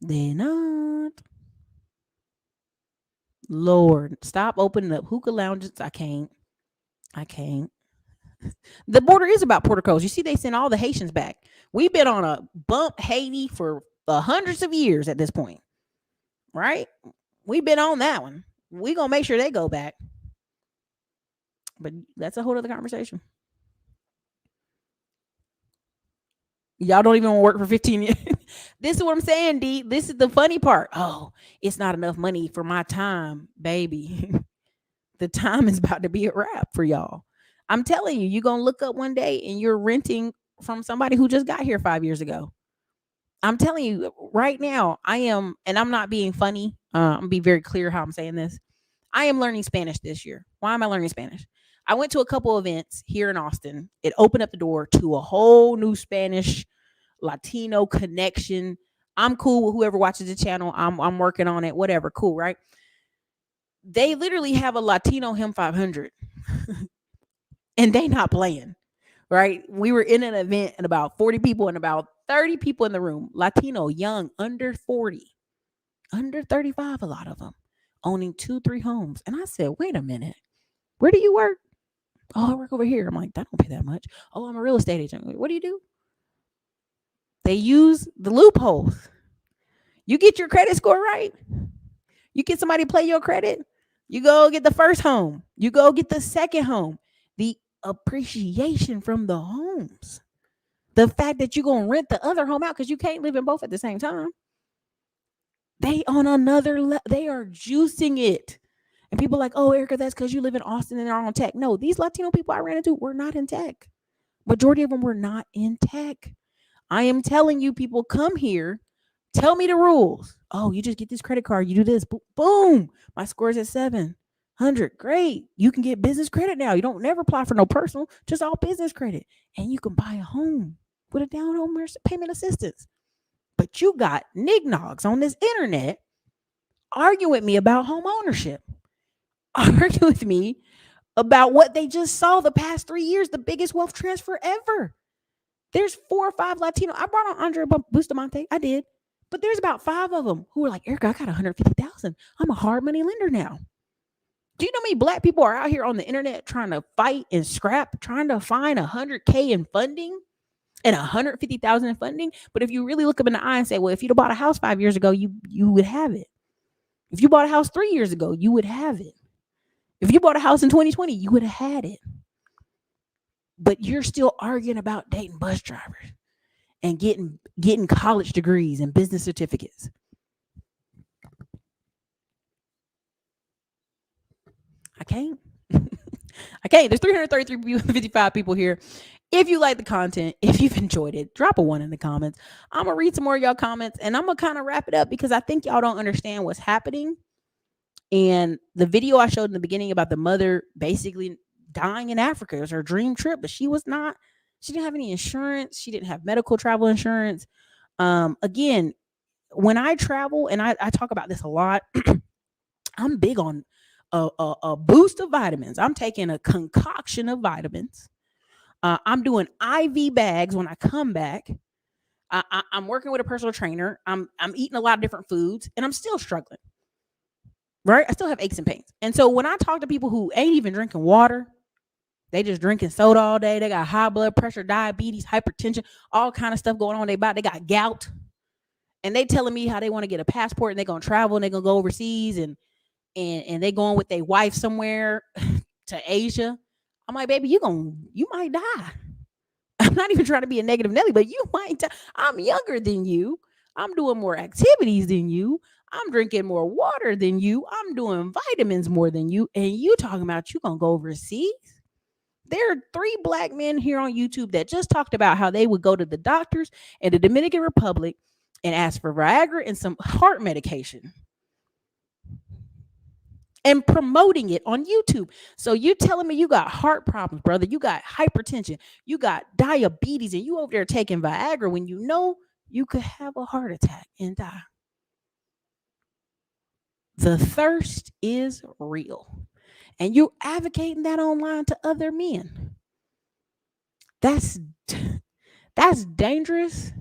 They not. Lord, stop opening up hookah lounges. I can't. I can't. The border is about border codes. You see, they sent all the Haitians back. We've been on a bump Haiti for hundreds of years at this point, right? We've been on that one. We gonna make sure they go back, but that's a whole other conversation. Y'all don't even want to work for 15 years. This is what I'm saying, D. This is the funny part. Oh, it's not enough money for my time, baby. The time is about to be a wrap for y'all. I'm telling you, you're gonna look up one day and you're renting from somebody who just got here 5 years ago. I'm telling you right now, I am, and I'm not being funny. I'm gonna be very clear how I'm saying this. I am learning Spanish this year. Why am I learning Spanish? I went to a couple events here in Austin. It opened up the door to a whole new Spanish Latino connection. I'm cool with whoever watches the channel. I'm working on it. Whatever, cool, right? They literally have a Latino Him 500, and they not playing, right? We were in an event and about 40 people and about 30 people in the room, Latino, young, under 40, under 35, a lot of them, owning 2-3 homes. And I said, wait a minute, where do you work? Oh, I work over here. I'm like, that don't pay that much. Oh, I'm a real estate agent. What do you do? They use the loopholes. You get your credit score right. You get somebody to play your credit. You go get the first home. You go get the second home. The appreciation from the homes. The fact that you're going to rent the other home out because you can't live in both at the same time. They on another they are juicing it. And people are like, oh, Ericka, that's because you live in Austin and they're on tech. No, these Latino people I ran into were not in tech. Majority of them were not in tech. I am telling you, people, come here. Tell me the rules. Oh, you just get this credit card. You do this. Boom. My score is at 700. Great. You can get business credit now. You don't never apply for no personal, just all business credit. And you can buy a home with a down home payment assistance. But you got nignogs on this internet arguing with me about home ownership. Argue with me about what they just saw the past 3 years, the biggest wealth transfer ever. There's 4 or 5 Latino. I brought on Andre Bustamante. I did. But there's about 5 of them who were like, Ericka, I got 150,000. I'm a hard money lender now. Do you know how many black people are out here on the internet trying to fight and scrap, trying to find 100K in funding and 150,000 in funding? But if you really look them in the eye and say, well, if you'd bought a house 5 years ago, you would have it. If you bought a house 3 years ago, you would have it. If you bought a house in 2020, you would have had it. But you're still arguing about dating bus drivers and getting college degrees and business certificates. I can't. I can't. There's 333 people here. If you like the content, if you've enjoyed it, drop a 1 in the comments. I'm going to read some more of y'all comments and I'm going to kind of wrap it up because I think y'all don't understand what's happening. And the video I showed in the beginning about the mother basically dying in Africa, it was her dream trip, but she didn't have any insurance. She didn't have medical travel insurance. Again, when I travel, and I talk about this a lot, I'm big on a boost of vitamins. I'm taking a concoction of vitamins. I'm doing IV bags when I come back. I'm working with a personal trainer. I'm eating a lot of different foods, and I'm still struggling. Right? I still have aches and pains. And so when I talk to people who ain't even drinking water, they just drinking soda all day. They got high blood pressure, diabetes, hypertension, all kind of stuff going on in their body. They got gout. And they telling me how they want to get a passport and they're going to travel and they're going to go overseas and they going with their wife somewhere to Asia. I'm like, baby, you might die. I'm not even trying to be a negative Nelly, but you might die. I'm younger than you. I'm doing more activities than you. I'm drinking more water than you. I'm doing vitamins more than you. And you talking about you going to go overseas? There are 3 black men here on YouTube that just talked about how they would go to the doctors in the Dominican Republic and ask for Viagra and some heart medication and promoting it on YouTube. So you telling me you got heart problems, brother? You got hypertension, you got diabetes, and you over there taking Viagra when you know you could have a heart attack and die. The thirst is real, and you're advocating that online to other men. That's dangerous.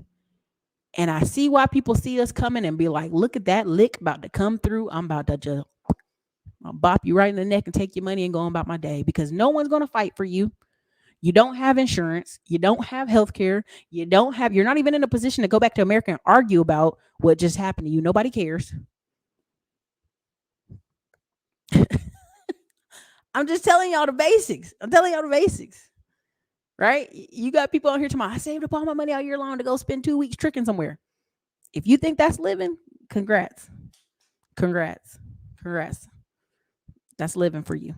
And I see why people see us coming and be like, look at that lick about to come through. I'm about to just I'll bop you right in the neck and take your money and go on about my day, because no one's going to fight for you. You don't have insurance. You don't have health care. You're not even in a position to go back to America and argue about what just happened to you. Nobody cares. I'm just telling y'all the basics. Right? You got people on here tomorrow. I saved up all my money all year long to go spend 2 weeks tricking somewhere. If you think that's living, congrats. That's living for you.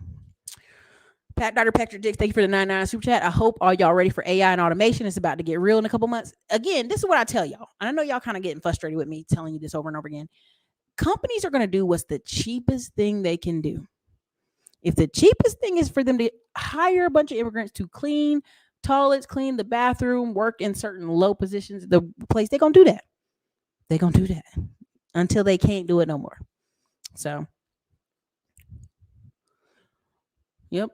Dr. Patrick Dix, thank you for the 99 super chat. I hope all y'all ready for AI and automation. It's about to get real in a couple months. Again, this is what I tell y'all. And I know y'all kind of getting frustrated with me telling you this over and over again. Companies are going to do what's the cheapest thing they can do. If the cheapest thing is for them to hire a bunch of immigrants to clean toilets, clean the bathroom, work in certain low positions, the place, they're going to do that. They're going to do that until they can't do it no more. So, yep.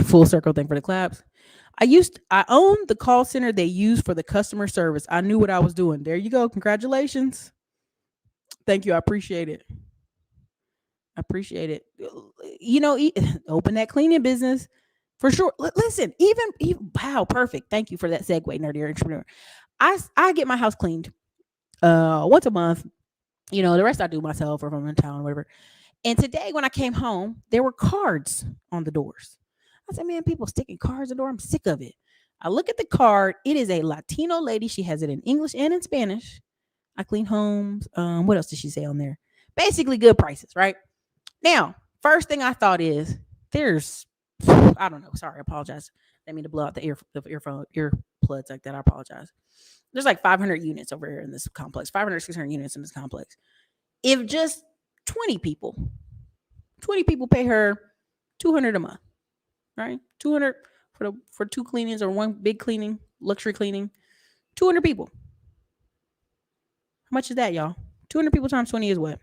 Full circle thing for the claps. I owned the call center they used for the customer service. I knew what I was doing. There you go. Congratulations. Thank you. I appreciate it. You know, open that cleaning business for sure. Listen, even wow, perfect. Thank you for that segue, nerdy entrepreneur. I get my house cleaned once a month. You know, the rest I do myself or if I'm in town or whatever. And today when I came home, there were cards on the doors. I said, man, people sticking cards on the door. I'm sick of it. I look at the card. It is a Latino lady. She has it in English and in Spanish. I clean homes. What else did she say on there? Basically good prices, right? Now, first thing I thought is there's, I don't know. Sorry, I apologize. I didn't mean to blow out the earplugs like that. I apologize. There's like 500 units over here in this complex, 500, 600 units in this complex. If just 20 people pay her $200 a month, right? $200 for 2 cleanings or 1 big cleaning, luxury cleaning, 200 people. How much is that, y'all? 200 people times 20 is what?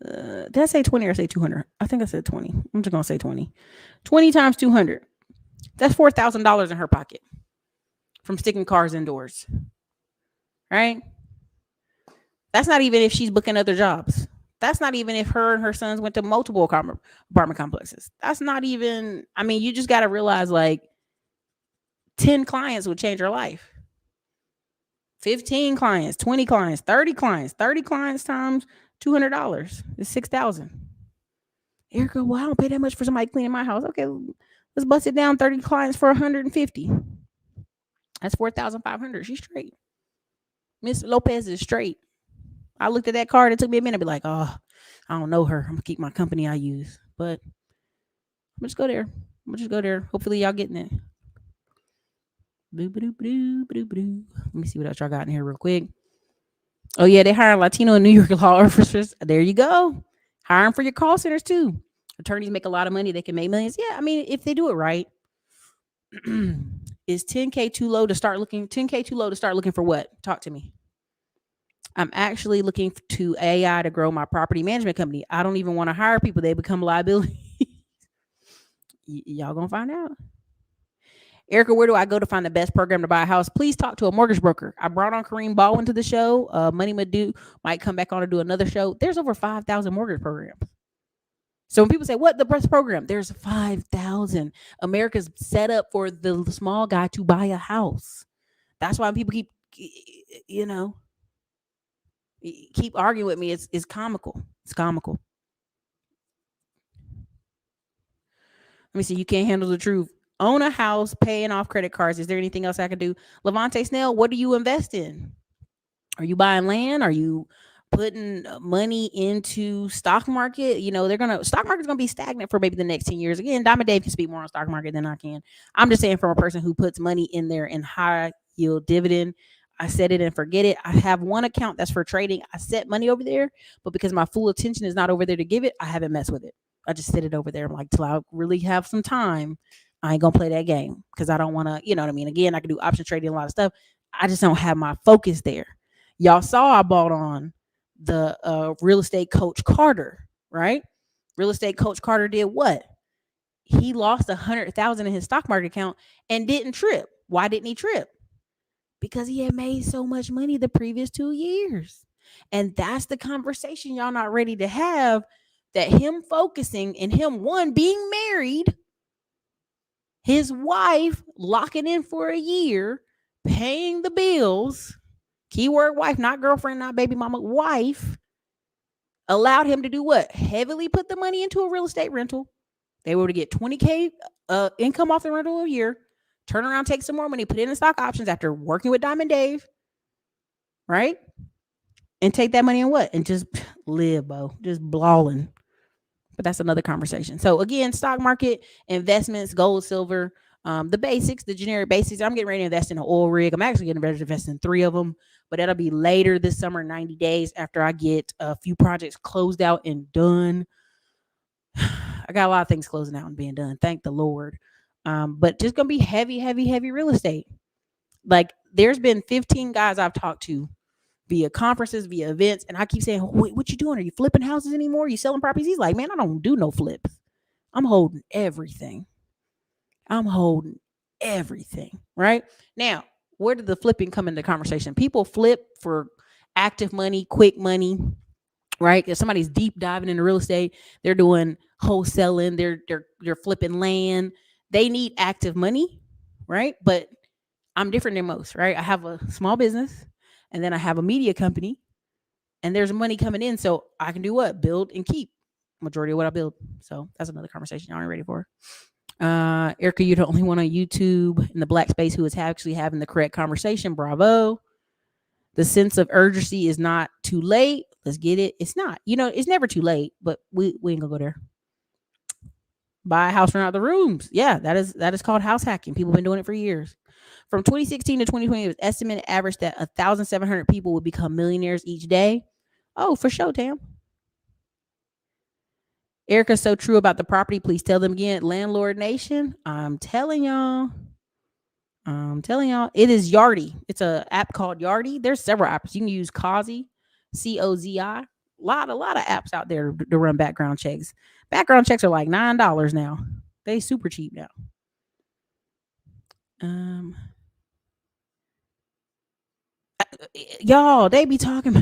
Did I say 20 or say 200? I think I said 20. I'm just going to say 20. 20 times 200. That's $4,000 in her pocket from sticking cars indoors. Right? That's not even if she's booking other jobs. That's not even if her and her sons went to multiple apartment complexes. That's not even, I mean, you just got to realize like 10 clients would change her life. 15 clients, 20 clients, 30 clients. 30 clients times $200 is $6,000. Ericka, well, I don't pay that much for somebody cleaning my house. Okay, let's bust it down. 30 clients for 150. That's 4,500. She's straight. Miss Lopez is straight. I looked at that card. It took me a minute to be like, oh, I don't know her. I'm gonna keep my company I use, but I'm just go there. Hopefully y'all getting it. Let me see what else y'all got in here real quick. Oh yeah, they hire Latino and New York law officers. There you go. Hiring for your call centers too. Attorneys make a lot of money. They can make millions. Yeah, I mean, if they do it right. Is 10K too low to start looking? 10K too low to start looking for what? Talk to me. I'm actually looking to AI to grow my property management company. I don't even want to hire people. They become liability. Y'all gonna find out. Ericka, where do I go to find the best program to buy a house? Please talk to a mortgage broker. I brought on Kareem Baldwin to the show. Money Madu might come back on to do another show. There's over 5,000 mortgage programs. So when people say, what the best program? There's 5,000. America's set up for the small guy to buy a house. That's why people keep, keep arguing with me. It's comical. It's comical. Let me see. You can't handle the truth. Own a house, paying off credit cards. Is there anything else I can do? Levante Snell, what do you invest in? Are you buying land? Are you putting money into stock market? Stock market's gonna be stagnant for maybe the next 10 years. Again, Diamond Dave can speak more on stock market than I can. I'm just saying from a person who puts money in there in high yield dividend. I set it and forget it. I have one account that's for trading. I set money over there, but because my full attention is not over there to give it, I haven't messed with it. I just sit it over there. I'm like, till I really have some time, I ain't gonna play that game because I don't want to, you know what I mean? Again, I can do option trading, a lot of stuff. I just don't have my focus there. Y'all saw I bought on the real estate coach Carter, right? Real estate coach Carter did what? He lost 100,000 in his stock market account and didn't trip. Why didn't he trip? Because he had made so much money the previous 2 years. And that's the conversation y'all not ready to have, that him focusing and him, one, being married, his wife locking in for a year, paying the bills, keyword wife, not girlfriend, not baby mama, wife, allowed him to do what? Heavily put the money into a real estate rental. They were to get 20K income off the rental a year, turn around, take some more money, put in the stock options after working with Diamond Dave, right? And take that money and what? And just live, Bo. Just blawling. But that's another conversation. So again, stock market, investments, gold, silver, the basics, the generic basics. I'm getting ready to invest in an oil rig. I'm actually getting ready to invest in 3 of them, but that'll be later this summer, 90 days after I get a few projects closed out and done. I got a lot of things closing out and being done. Thank the Lord. But just gonna be heavy, heavy, heavy real estate. Like there's been 15 guys I've talked to via conferences, via events, and I keep saying, "Wait, what you doing? Are you flipping houses anymore? Are you selling properties?" He's like, "Man, I don't do no flips. I'm holding everything. I'm holding everything." Right now, where did the flipping come into conversation? People flip for active money, quick money. Right? If somebody's deep diving into real estate, they're doing wholesaling, they're flipping land. They need active money, right? But I'm different than most, right? I have a small business and then I have a media company and there's money coming in. So I can do what? Build and keep majority of what I build. So that's another conversation y'all ain't ready for. Ericka, you're the only one on YouTube in the black space who is actually having the correct conversation. Bravo. The sense of urgency is not too late. Let's get it. It's not. It's never too late, but we ain't gonna go there. Buy a house, rent out the rooms. Yeah, that is called house hacking. People have been doing it for years. From 2016 to 2020, it was estimated average that 1,700 people would become millionaires each day. Oh, for sure, Tam. Ericka's so true about the property. Please tell them again. Landlord Nation. I'm telling y'all, it is Yardi. It's a app called Yardi. There's several apps. You can use Cozi, Cozi. A lot of apps out there to run background checks. Background checks are like $9 now. They super cheap now. Y'all, they be talking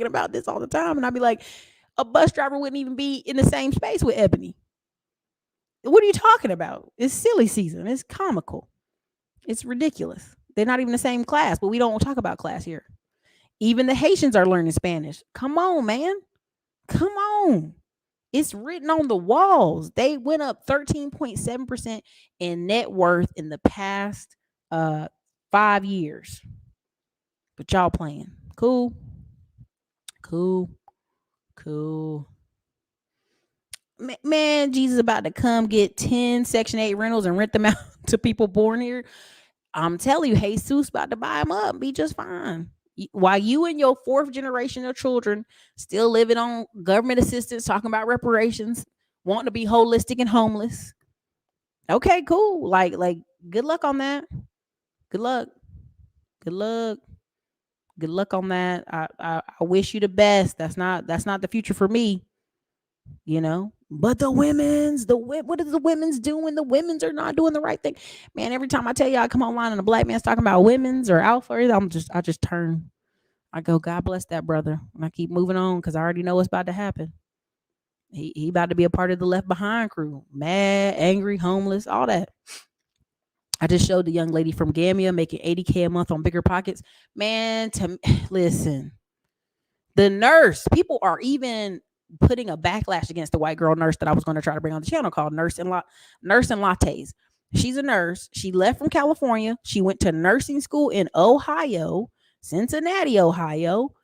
about this all the time, and I'd be like, a bus driver wouldn't even be in the same space with Ebony. What are you talking about? It's silly season. It's comical. It's ridiculous. They're not even the same class, but we don't talk about class here. Even the Haitians are learning Spanish. Come on, man. Come on. It's written on the walls. They went up 13.7% in net worth in the past 5 years. But y'all playing. Cool. Man, Jesus about to come get 10 Section 8 rentals and rent them out to people born here. I'm telling you, Jesus about to buy them up and be just fine. While you and your 4th generation of children still living on government assistance, talking about reparations, wanting to be holistic and homeless. Okay, cool. Like, good luck on that. Good luck on that. I wish you the best. That's not the future for me. But the women's, what are the women's doing? The women's are not doing the right thing. Man, every time I tell you I come online and a black man's talking about women's or alpha, I just turn. I go, God bless that brother. And I keep moving on because I already know what's about to happen. He about to be a part of the Left Behind crew. Mad, angry, homeless, all that. I just showed the young lady from Gambia making $80K a month on Bigger Pockets. Man, listen, the nurse, people are even putting a backlash against the white girl nurse that I was going to try to bring on the channel called Nurse and Lattes. She's a nurse. She left from California. She went to nursing school in Ohio, Cincinnati, Ohio.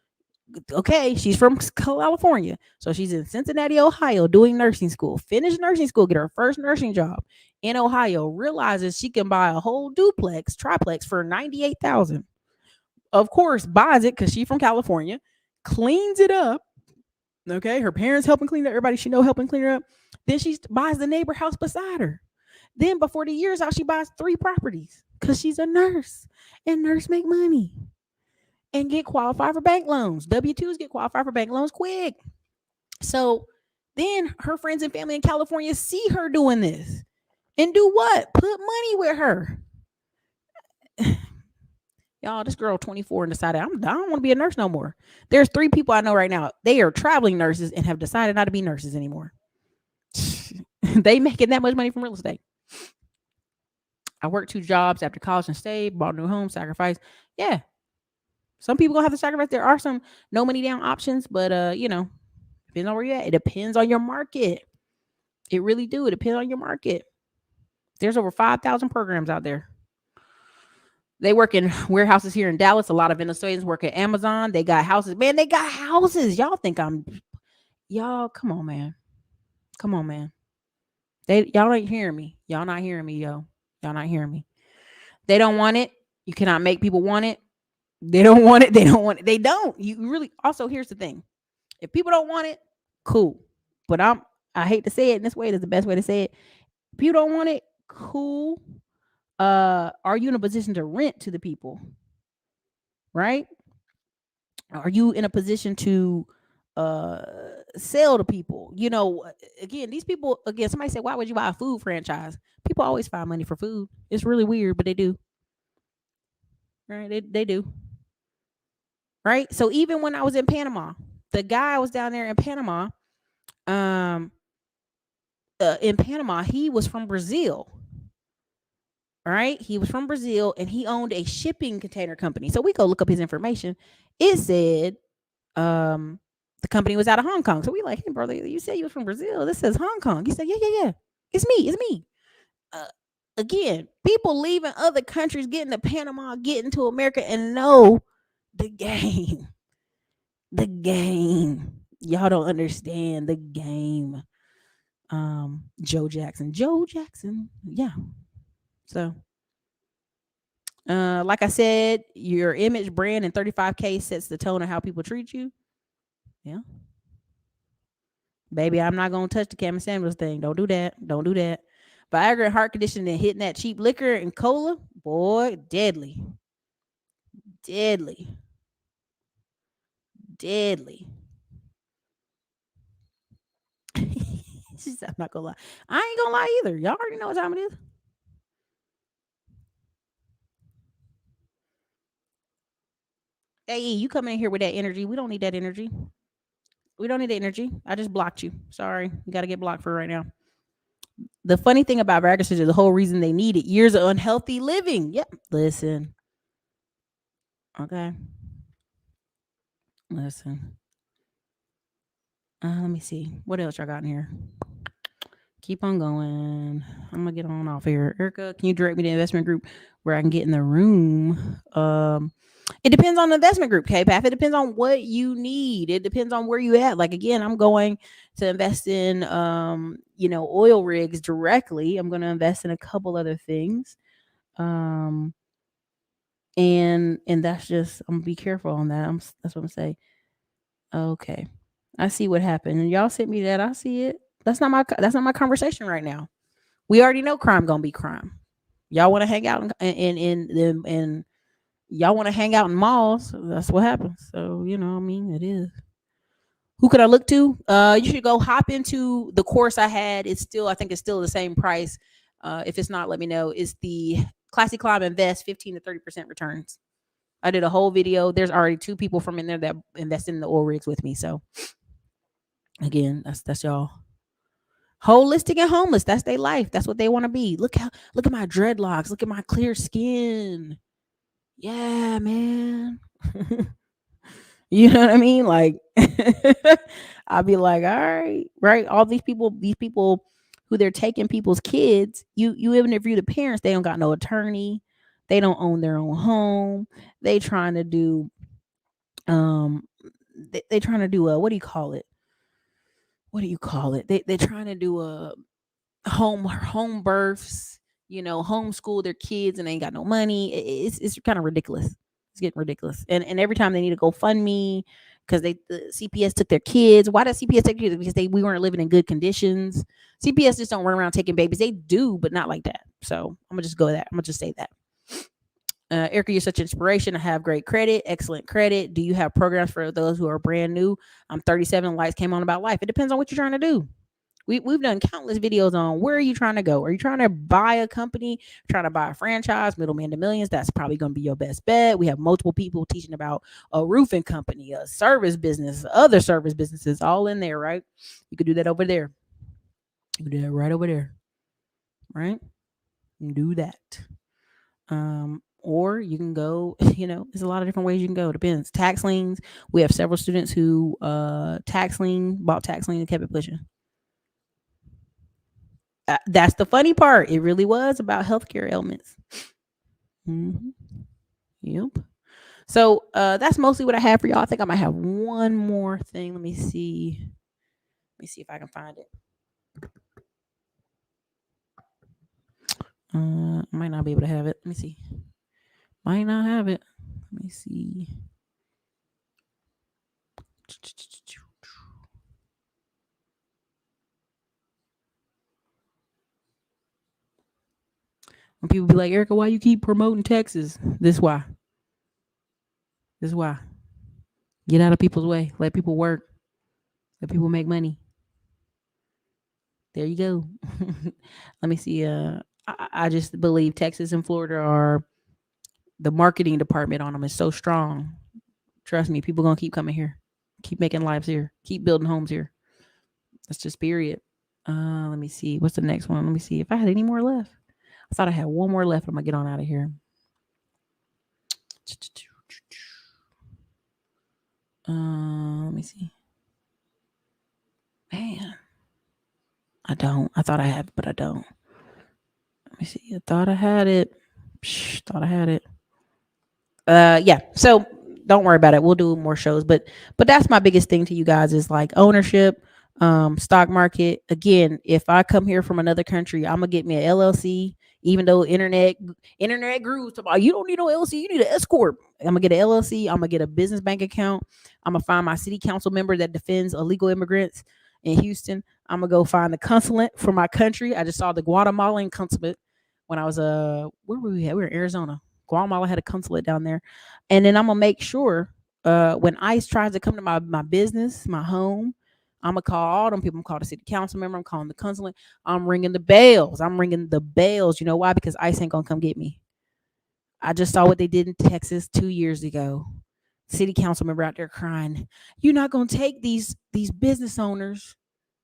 Okay, she's from California. So she's in Cincinnati, Ohio, doing nursing school. Finished nursing school, get her first nursing job in Ohio. Realizes she can buy a whole duplex, triplex for 98,000. Of course, buys it because she's from California, cleans it up. Okay, her parents helping clean it, everybody she know helping clean her up. Then she buys the neighbor house beside her. Then before the year's out, she buys 3 properties because she's a nurse, and nurse make money and get qualified for bank loans. W-2s get qualified for bank loans quick. So then her friends and family in California see her doing this and do what? Put money with her. Y'all, this girl 24 and decided I don't want to be a nurse no more. There's 3 people I know right now. They are traveling nurses and have decided not to be nurses anymore. They making that much money from real estate. I worked 2 jobs after college and stayed, bought a new home, sacrifice. Yeah. Some people gonna have to sacrifice. There are some no money down options, but depends on where you're at. It depends on your market. It really do. It depends on your market. There's over 5,000 programs out there. They work in warehouses here in Dallas. A lot of Venezuelans work at Amazon. They got houses. Man, they got houses. Y'all think y'all, come on, man. Come on, man. Y'all ain't hearing me. Y'all not hearing me, yo. Y'all not hearing me. They don't want it. You cannot make people want it. They don't want it. They don't want it. They don't. You really, also, here's the thing. If people don't want it, cool. But I hate to say it in this way. That's the best way to say it. If you don't want it, cool. Are you in a position to rent to the people? Right? Are you in a position to sell to people? Again, these people, somebody said, why would you buy a food franchise? People always find money for food. It's really weird, but they do. Right? They do. Right? So even when I was in Panama, the guy I was down there in Panama, he was from Brazil. All right. He was from Brazil and he owned a shipping container company. So we go look up his information. It said the company was out of Hong Kong. So we like, hey, brother, you said you was from Brazil. This says Hong Kong. He said, yeah. It's me. Again, people leaving other countries, getting to Panama, getting to America, and know the game. The game. Y'all don't understand the game. Joe Jackson. Yeah. So, like I said, your image, brand, and 35K sets the tone of how people treat you. Yeah. Baby, I'm not going to touch the Cameron Samuels thing. Don't do that. Viagra and heart condition and hitting that cheap liquor and cola, boy, deadly. She said, I'm not going to lie. I ain't going to lie either. Y'all already know what time it is. Hey, you come in here with that energy. We don't need that energy. I just blocked you. Sorry. You got to get blocked for right now. The funny thing about Viagra is the whole reason they need it. Years of unhealthy living. Yep. Listen. Okay. Listen. Let me see. What else y'all got in here? Keep on going. I'm going to get on off here. Ericka, can you direct me to the investment group where I can get in the room? It depends on the investment group, K-Path. It depends on what you need. It depends on where you at. Like, again, I'm going to invest in, oil rigs directly. I'm going to invest in a couple other things. And that's just, I'm going to be careful on that. That's what I'm saying. Okay. I see what happened. And y'all sent me that. I see it. That's not my conversation right now. We already know crime going to be crime. Y'all want to hang out in y'all want to hang out in malls. That's what happens. So, it is. Who could I look to? You should go hop into the course I had. I think it's still the same price. If it's not, let me know. It's the Classy Climb Invest 15 to 30% returns. I did a whole video. There's already 2 people from in there that invest in the oil rigs with me. So again, that's y'all. Holistic and homeless. That's their life. That's what they want to be. Look at my dreadlocks. Look at my clear skin. Yeah, man. You know what I mean? Like, I'll be like, all right, right. All these people who they're taking people's kids, you interview the parents, they don't got no attorney. They don't own their own home. They trying to do um they trying to do a, what do you call it? What do you call it? They're trying to do a home births, homeschool their kids, and they ain't got no money. It's kind of ridiculous. It's getting ridiculous. And every time they need to go fund me because the CPS took their kids. Why does CPS take kids? Because we weren't living in good conditions. CPS just don't run around taking babies. They do, but not like that. So I'm gonna just go with that. I'm gonna just say that. Ericka, you're such an inspiration. I have great credit, excellent credit. Do you have programs for those who are brand new? I'm 37. Lights came on about life. It depends on what you're trying to do. We've done countless videos on where are you trying to go. Are you trying to buy a company, trying to buy a franchise, middleman to millions? That's probably going to be your best bet. We have multiple people teaching about a roofing company, a service business, other service businesses, all in there, right? You could do that over there. You could do that right over there, right? You can do that. Or you can go, there's a lot of different ways you can go. Depends. Tax liens. We have several students who bought tax lien and kept it pushing. That's the funny part. It really was about healthcare ailments. Mm-hmm. Yep. So that's mostly what I have for y'all. I think I might have one more thing. Let me see if I can find it. I might not be able to have it. Let me see. Might not have it. Let me see. When people be like, Ericka, why you keep promoting Texas? This why. Get out of people's way. Let people work. Let people make money. There you go. Let me see. I just believe Texas and Florida are, the marketing department on them is so strong. Trust me, people gonna keep coming here, keep making lives here, keep building homes here. That's just period. Let me see. What's the next one? Let me see if I had any more left. I thought I had one more left. I'm gonna get on out of here. Let me see. Man, I don't. I thought I had, but I don't. Let me see. I thought I had it. Thought I had it. Yeah. So don't worry about it. We'll do more shows, but that's my biggest thing to you guys is like ownership, stock market. Again, if I come here from another country, I'm gonna get me an LLC. Even though internet gurus talk about you don't need no LLC, you need an S corp. I'm gonna get an LLC. I'm gonna get a business bank account. I'm gonna find my city council member that defends illegal immigrants in Houston. I'm gonna go find the consulate for my country. I just saw the Guatemalan consulate when I was where were we at? We were in Arizona. Guatemala had a consulate down there. And then I'm gonna make sure when ICE tries to come to my business, my home, I'm gonna call all them people. I'm calling the city council member. I'm calling the consulate. I'm ringing the bells. You know why? Because ICE ain't gonna come get me. I just saw what they did in Texas 2 years ago. City council member out there crying. You're not gonna take these business owners.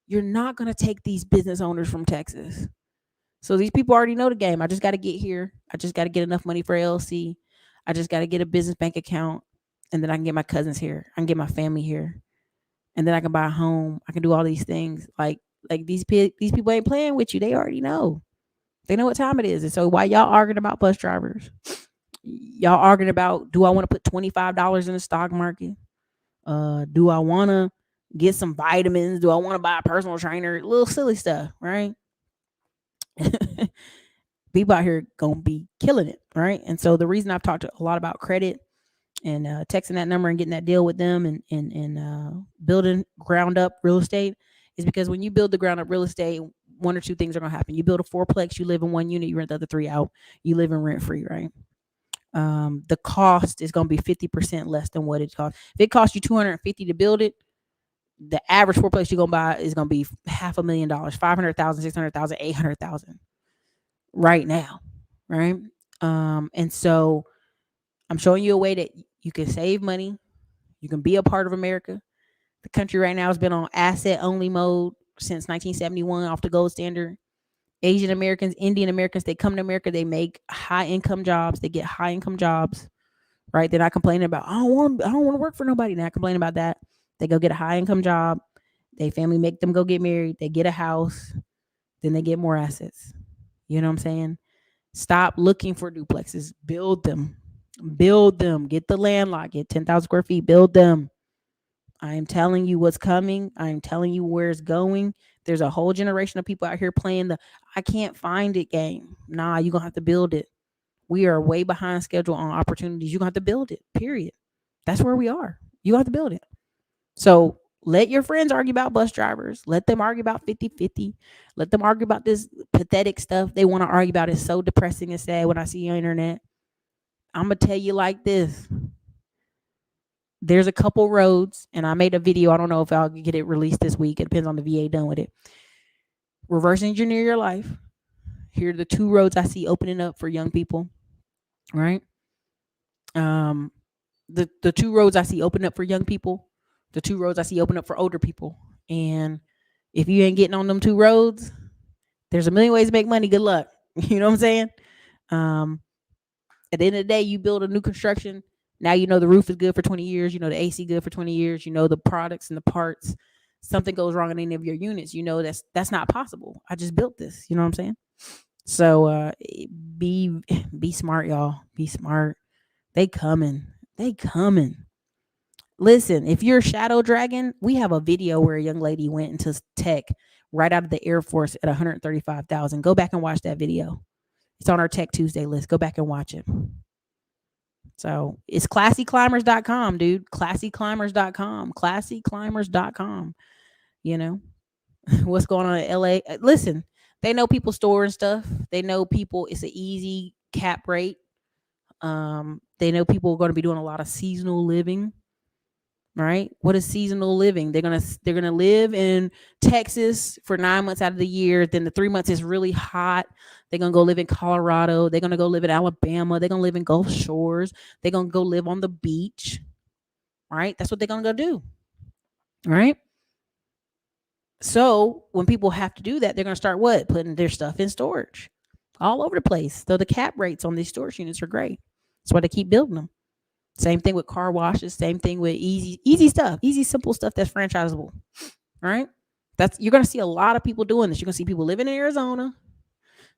You're not gonna take these business owners from Texas. So these people already know the game. I just got to get here. I just got to get enough money for LLC. I just got to get a business bank account, and then I can get my cousins here. I can get my family here, and then I can buy a home. I can do all these things. Like these people ain't playing with you. They already know. They know what time it is. And so why y'all arguing about bus drivers? Y'all arguing about, do I want to put $25 in the stock market? Do I want to get some vitamins? Do I want to buy a personal trainer? Little silly stuff, right? People out here gonna be killing it, right? And so the reason I've talked a lot about credit and texting that number and getting that deal with them and building ground up real estate is because when you build the ground up real estate, one or two things are gonna happen. You build a fourplex, you live in one unit, you rent the other three out, you live in rent free, right? The cost is gonna be 50% less than what it costs. If it costs you $250 to build it, the average fourplex you're gonna buy is gonna be $500,000, 500,000, 600,000, 800,000 right now, right? And so I'm showing you a way that you can save money, you can be a part of America. The country right now has been on asset only mode since 1971 off the gold standard. Asian Americans, Indian Americans, they come to America, they make high income jobs, they get high income jobs, right? They're not complaining about, I don't want to work for nobody. They're not complaining about that. They go get a high income job, they family make them go get married, they get a house, then they get more assets. You know what I'm saying? Stop looking for duplexes. Build them. Build them. Get the land lot. Get 10,000 square feet. Build them. I am telling you what's coming. I am telling you where it's going. There's a whole generation of people out here playing the I can't find it game. Nah, you're going to have to build it. We are way behind schedule on opportunities. You're going to have to build it, period. That's where we are. You have to build it. So let your friends argue about bus drivers. Let them argue about 50-50. Let them argue about this pathetic stuff they want to argue about. It's so depressing and sad when I see on internet. I'm going to tell you like this. There's a couple roads, and I made a video. I don't know if I'll get it released this week. It depends on the VA done with it. Reverse engineer your life. Here are the two roads I see opening up for young people, right? The two roads I see open up for young people, the two roads I see open up for older people. And if you ain't getting on them two roads, there's a million ways to make money. Good luck. You know what I'm saying? At the end of the day, you build a new construction. Now you know the roof is good for 20 years. You know the AC good for 20 years. You know the products and the parts. Something goes wrong in any of your units. You know that's not possible. I just built this. You know what I'm saying? So be smart, y'all. Be smart. They coming. They coming. Listen, if you're a Shadow Dragon, we have a video where a young lady went into tech right out of the Air Force at 135,000. Go back and watch that video. It's on our Tech Tuesday list. Go back and watch it. So it's classyclimbers.com, dude. Classyclimbers.com. Classyclimbers.com. You know, what's going on in LA? Listen, they know people store and stuff. They know people, it's an easy cap rate. They know people are going to be doing a lot of seasonal living. Right? What is seasonal living? They're gonna live in Texas for 9 months out of the year. Then the 3 months is really hot. They're gonna go live in Colorado. They're gonna go live in Alabama. They're gonna live in Gulf Shores. They're gonna go live on the beach. Right? That's what they're gonna go do. Right? So when people have to do that, they're gonna start what? Putting their stuff in storage all over the place. So the cap rates on these storage units are great. That's why they keep building them. Same thing with car washes. Same thing with easy stuff, easy, simple stuff that's franchisable. Right? You're going to see a lot of people doing this. You're going to see people living in Arizona.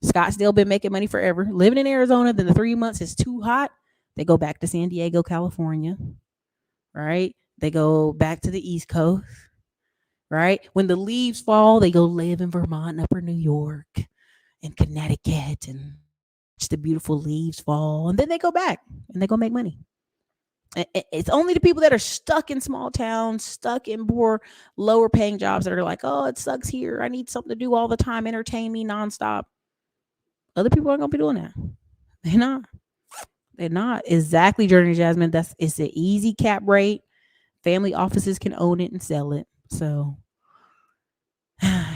Scottsdale been making money forever. Living in Arizona, then the 3 months is too hot. They go back to San Diego, California. Right? They go back to the East Coast. Right? When the leaves fall, they go live in Vermont and Upper New York and Connecticut and watch the beautiful leaves fall. And then they go back and they go make money. It's only the people that are stuck in small towns, stuck in more lower paying jobs that are like, oh, it sucks here. I need something to do all the time. Entertain me nonstop. Other people aren't going to be doing that. They're not. They're not. Exactly, Journey Jasmine. It's an easy cap rate. Family offices can own it and sell it. So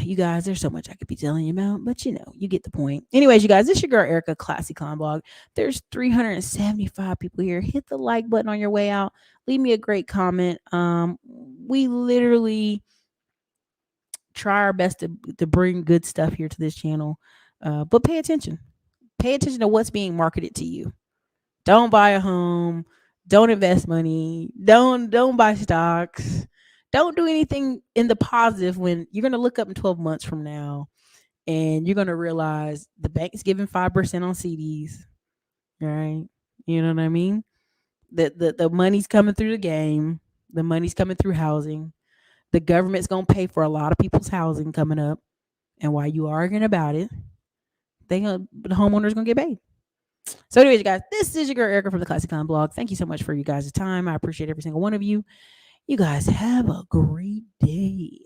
you guys, there's so much I could be telling you about, but you get the point. Anyways, you guys, this is your girl Ericka, Classy Climb Blog. There's 375 people here. Hit the like button on your way out. Leave me a great comment. We literally try our best to bring good stuff here to this channel. But pay attention. Pay attention to what's being marketed to you. Don't buy a home. Don't invest money. Don't buy stocks. Don't do anything in the positive when you're going to look up in 12 months from now and you're going to realize the bank is giving 5% on CDs, right? You know what I mean? The money's coming through the game. The money's coming through housing. The government's going to pay for a lot of people's housing coming up. And while you arguing about it, the homeowner's going to get paid. So anyways, you guys, this is your girl Ericka from the Classic Climb Blog. Thank you so much for you guys' time. I appreciate every single one of you. You guys have a great day.